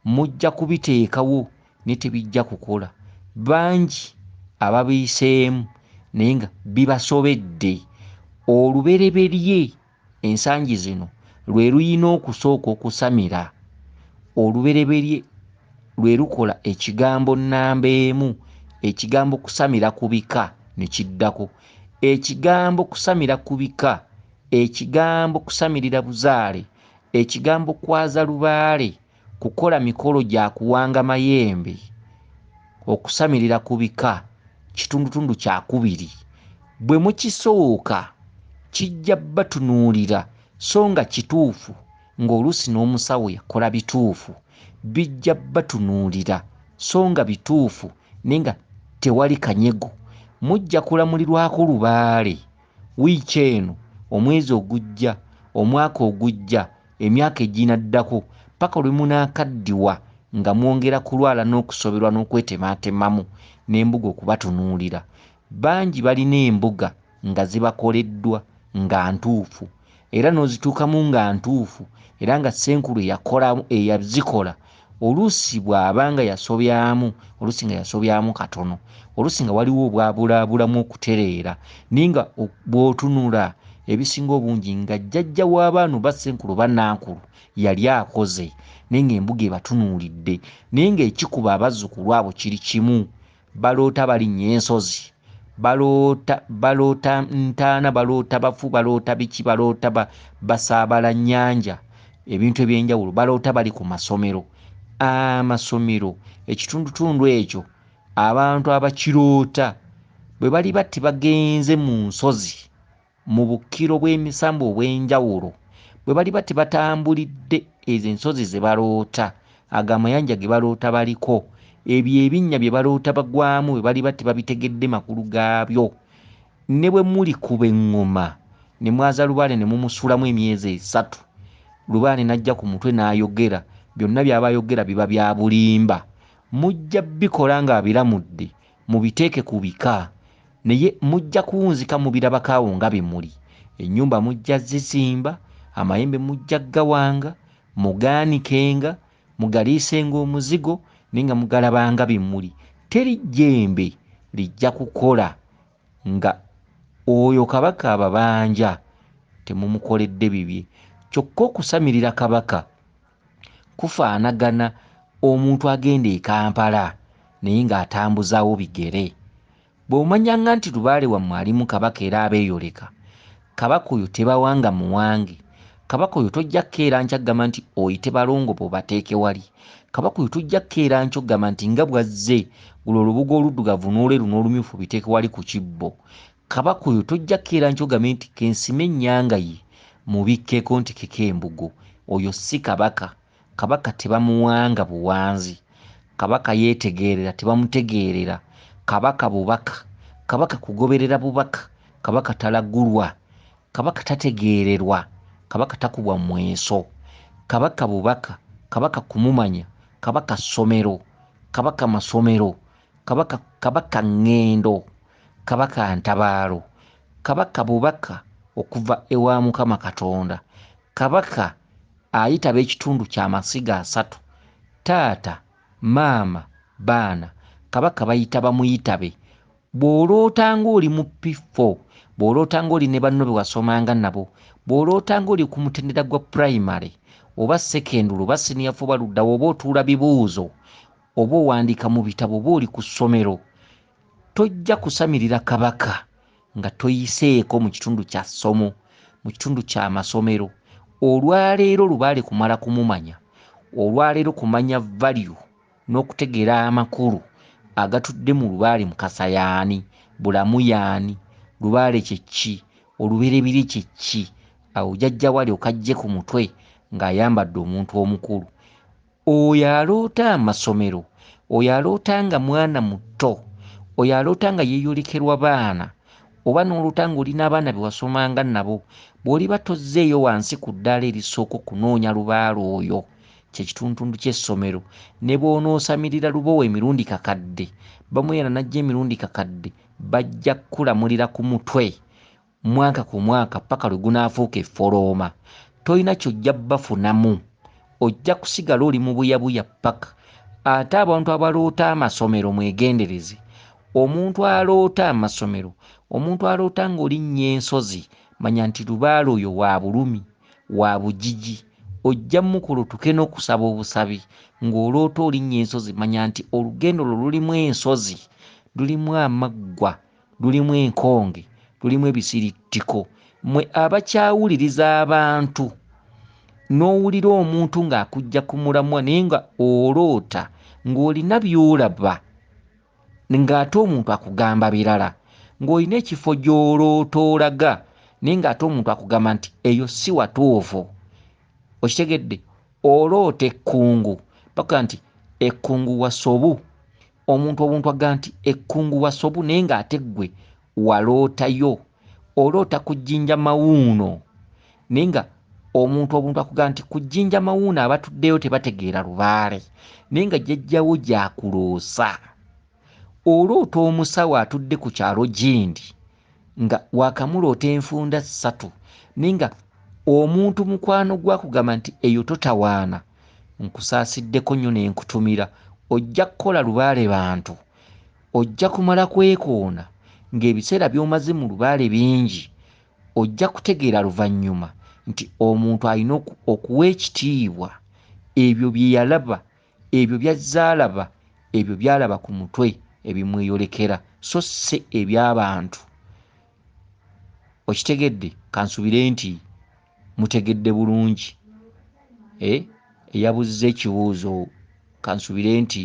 mujja kubiteekawo ne tebijja kukola. Bangi ababiyiseemu naye nga bibasobedde. Olubereberye ensangi zino lwe luyina okusooka okusamira. Olubereberye lwe lukola ekigambo nnamba emu, ekigambo kusamira ku bika ne kiddako, ekigambo kusamira ku bika, ekigambo kusamirira buzaale, ekigambo kwaza Lubaale kukola mikolo gya kuwanga mayembe, okusamirira ku bika, kitundutundu kyakubiri. Bwe mukisooka kijja batunuulira so nga kituufu, ng'oluusi n'omusawo yakola bituufu, bijja batunuulira so nga bituufu naye nga tewali kanyego. Mujja kulamulirwako Lubaale wiiki eno, omwezi ogujja, omwaka ogujja, emyaka eginaddako, paka lwe munaakaddiwa nga mwongera kulwala n'okusoberwa n'okwetematemamu n'embuga okubatunuulira. Bangi balina embuga nga zibakoleddwa nga ntuufu era n'ozituukamu nga ntuufu era nga Ssenkulu eyazikola oluusi bw'abanga yasobyamu, oluusi nga yasobyamu katono, oluusi nga waliwo obwabulaabulamu okutereera, naye nga bw'otunula ebisinga obungi nga jjajja w'abaana oba Ssenkulu bannankulu yali akoze, naye ng'embuga ebatunuulidde, naye ng'ekikuba abazzukulu abo kiri kimu. Baloota balinnya ensozi, baloota ntaana, baloota bafu, baloota biki, baloota basaabala nnyanja, ebintu eby'enjawulo, baloota bali ku masomero. Amasomero ekitundutundu ekyo abantu abakiroota bwe bali bati bagenze mu nsozi mu bukkiro bw'emisambu obw'enjawulo, bwe bali bati batambulidde ezo ensozi ze baloota, ago amayanja ge baloota baliko, ebyo ebinnya bye baloota bagwamu bwe bali bati babitegedde makulu gaabyo, ne bwe muli kuba eŋŋoma ne mwaza Lubaale ne mumusulamu emyezi 3, Lubaale n'ajja ku mutwe n'ayogera, byonna by'aba ayogera biba bya bulimba. Mujja bikola nga biramudde mubiteeke ku bika, naye mujja kuwunzika mubirabako awo nga bimuli. Ennyumba mujja zizimba, amayembe mujja gawanga, mugaanikenga, mugaliisenga omuzigo naye nga mugalabanga bimuli. Teri jjembe lijja kukola nga oyo kabaka ababanja temumukoledde bibye. Kyokka okusamirira kabaka kufaanagana omuntu agenda e Kampala naye ng'atambuzaawo bigere. Bw'omanyanga nti Lubaale wammwe alimu kabaka era abeeyoleka, kabaka oyo tebawanga muwange, kabaka oyo tojja kkeera nkyagamba nti oyite balongo bw'obateeke wali, kabaka oyo tojja kkeera nkyogamba nti nga bwazze gulo olubugo oluddugavu n'olweru n'olumyufu biteeke wali ku kibbo. Kabaka oyo tojja kkeera nkyogambe nti kensime ennyanga ye mubikkeko nti keko embugo. Oyo si kabaka. Kabaka tebamuwanga buwanzi, kabaka yeetegeerera tebamutegeerera, kabaka bubaka, kabaka kugoberera bubaka, kabaka talagulwa, kabaka tategeererwa, kabaka takubwa mweso, kabaka bubaka, kabaka kumumanya, kabaka ssomero, kabaka masomero, kabaka ŋŋendo, kabaka ntabaalo, kabaka bubaka okuva ewa Mukama Katonda, kabaka ayitaba ekitundu ky'amasiga 3, taata, maama, baana, kabaka bayita bamuyitabe. Bw'olootanga oli mu P4, bw'olootanga oli ne banno be wasomanga nabo, bw'olootanga oli ku mutendera gwa primary oba secondary oba senior oba luddawo, oba otuula bibuuzo oba owandiika mu bitabo oba oli ku ssomero, tojja kusamirira kabaka nga toyiseeko mu kitundu kya ssomo, mu kitundu ky'amasomero. Olwaleero Lubaale kumala kumumanya, olwaleero kumanya value n'okutegeera amakulu agatudde mu Lubaale. Mukasa y'ani, bulamu y'ani, Lubaale kye ki, olubereberye kye ki, awo jjajja wali okajje ku mutwe ng'ayambadde omuntu omukulu. Oyo aloota amasomero, oyo aloota nga mwana muto, oyo aloota nga yeeyolekerwa baana, oba n'oloota ng'olina abaana be wasomanga nabo, bw'oliba tozzeeyo wansi ku ddaala erisooka okunoonya Lubaale oyo kye kitundutundu ky'essomero, ne bw'onoosamirira Lubowa emirundi kakadde, bamuyana n'ajja emirundi kakadde, bajja kukulamulira ku mutwe mwaka ku mwaka paka lwe gunaafuuka effolooma. Tolina ky'ojja bafunamu, ojja kusigala oli mu buyabuya paka. Ate abantu abaloota amasomero mwegendereze. Omuntu aloota amasomero, omuntu aloota ng'olinnya ensozi, manya nti Lubaale oyo wa bulumi, wa bugigi. Ojja mukulutuke n'okusaba obusabi ng'oloota olinnya ensozi, manya nti olugendo lwo lulimu ensozi, lulimu amaggwa, lulimu enkonge, lulimu ebisirittiko. Mmwe abakyawuliriza abantu n'owulira omuntu ng'akujja ku mulamwa naye nga oloota ng'olina by'olaba ng'ate omuntu akugamba birala, ng'olina ekifo gy'oloota olaga naye ng'ate omuntu akugamba nti eyo si watuufu. Okitegedde? Oloota ekkungu bakuga nti ekkungu wasobu, omuntu agamba nti ekkungu wasobu naye ng'ate ggwe walootayo, oloota ku jjinja mawuuno naye nga omuntu akugamba nti ku jjinja mawuuno abatuddeyo tebategeera Lubaale naye nga jjajjawo gy'akuloosa. Oloota omusawo atudde ku kyalo Gindi nga waakamuloota enfunda 3 naye nga omuntu mukwano gwakugamba nti eyo totawaana, nkusaasiddeko nnyo ne nkutumira, ojja kukola Lubaale bantu, ojja kumala kwekoona ng'ebiseera by'omaze mu Lubaale bingi, ojja kutegeera luvannyuma nti omuntu alina okuwa ekitiibwa ebyo bye yalaba, ebyo by'azze alaba, ebyo by'alaba ku mutwe ebimweyolekera so si eby'abantu. Okitegedde? Kansubire nti mutegedde bulungi. Eyabuzza ekibuuzo kansubire nti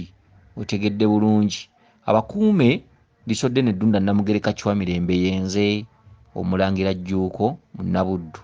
otegedde bulungi. Abakuume Lisodde n'Eddunda Namugereka Kiwamirembe yenze Omulangira Jjuuko Munabuddu.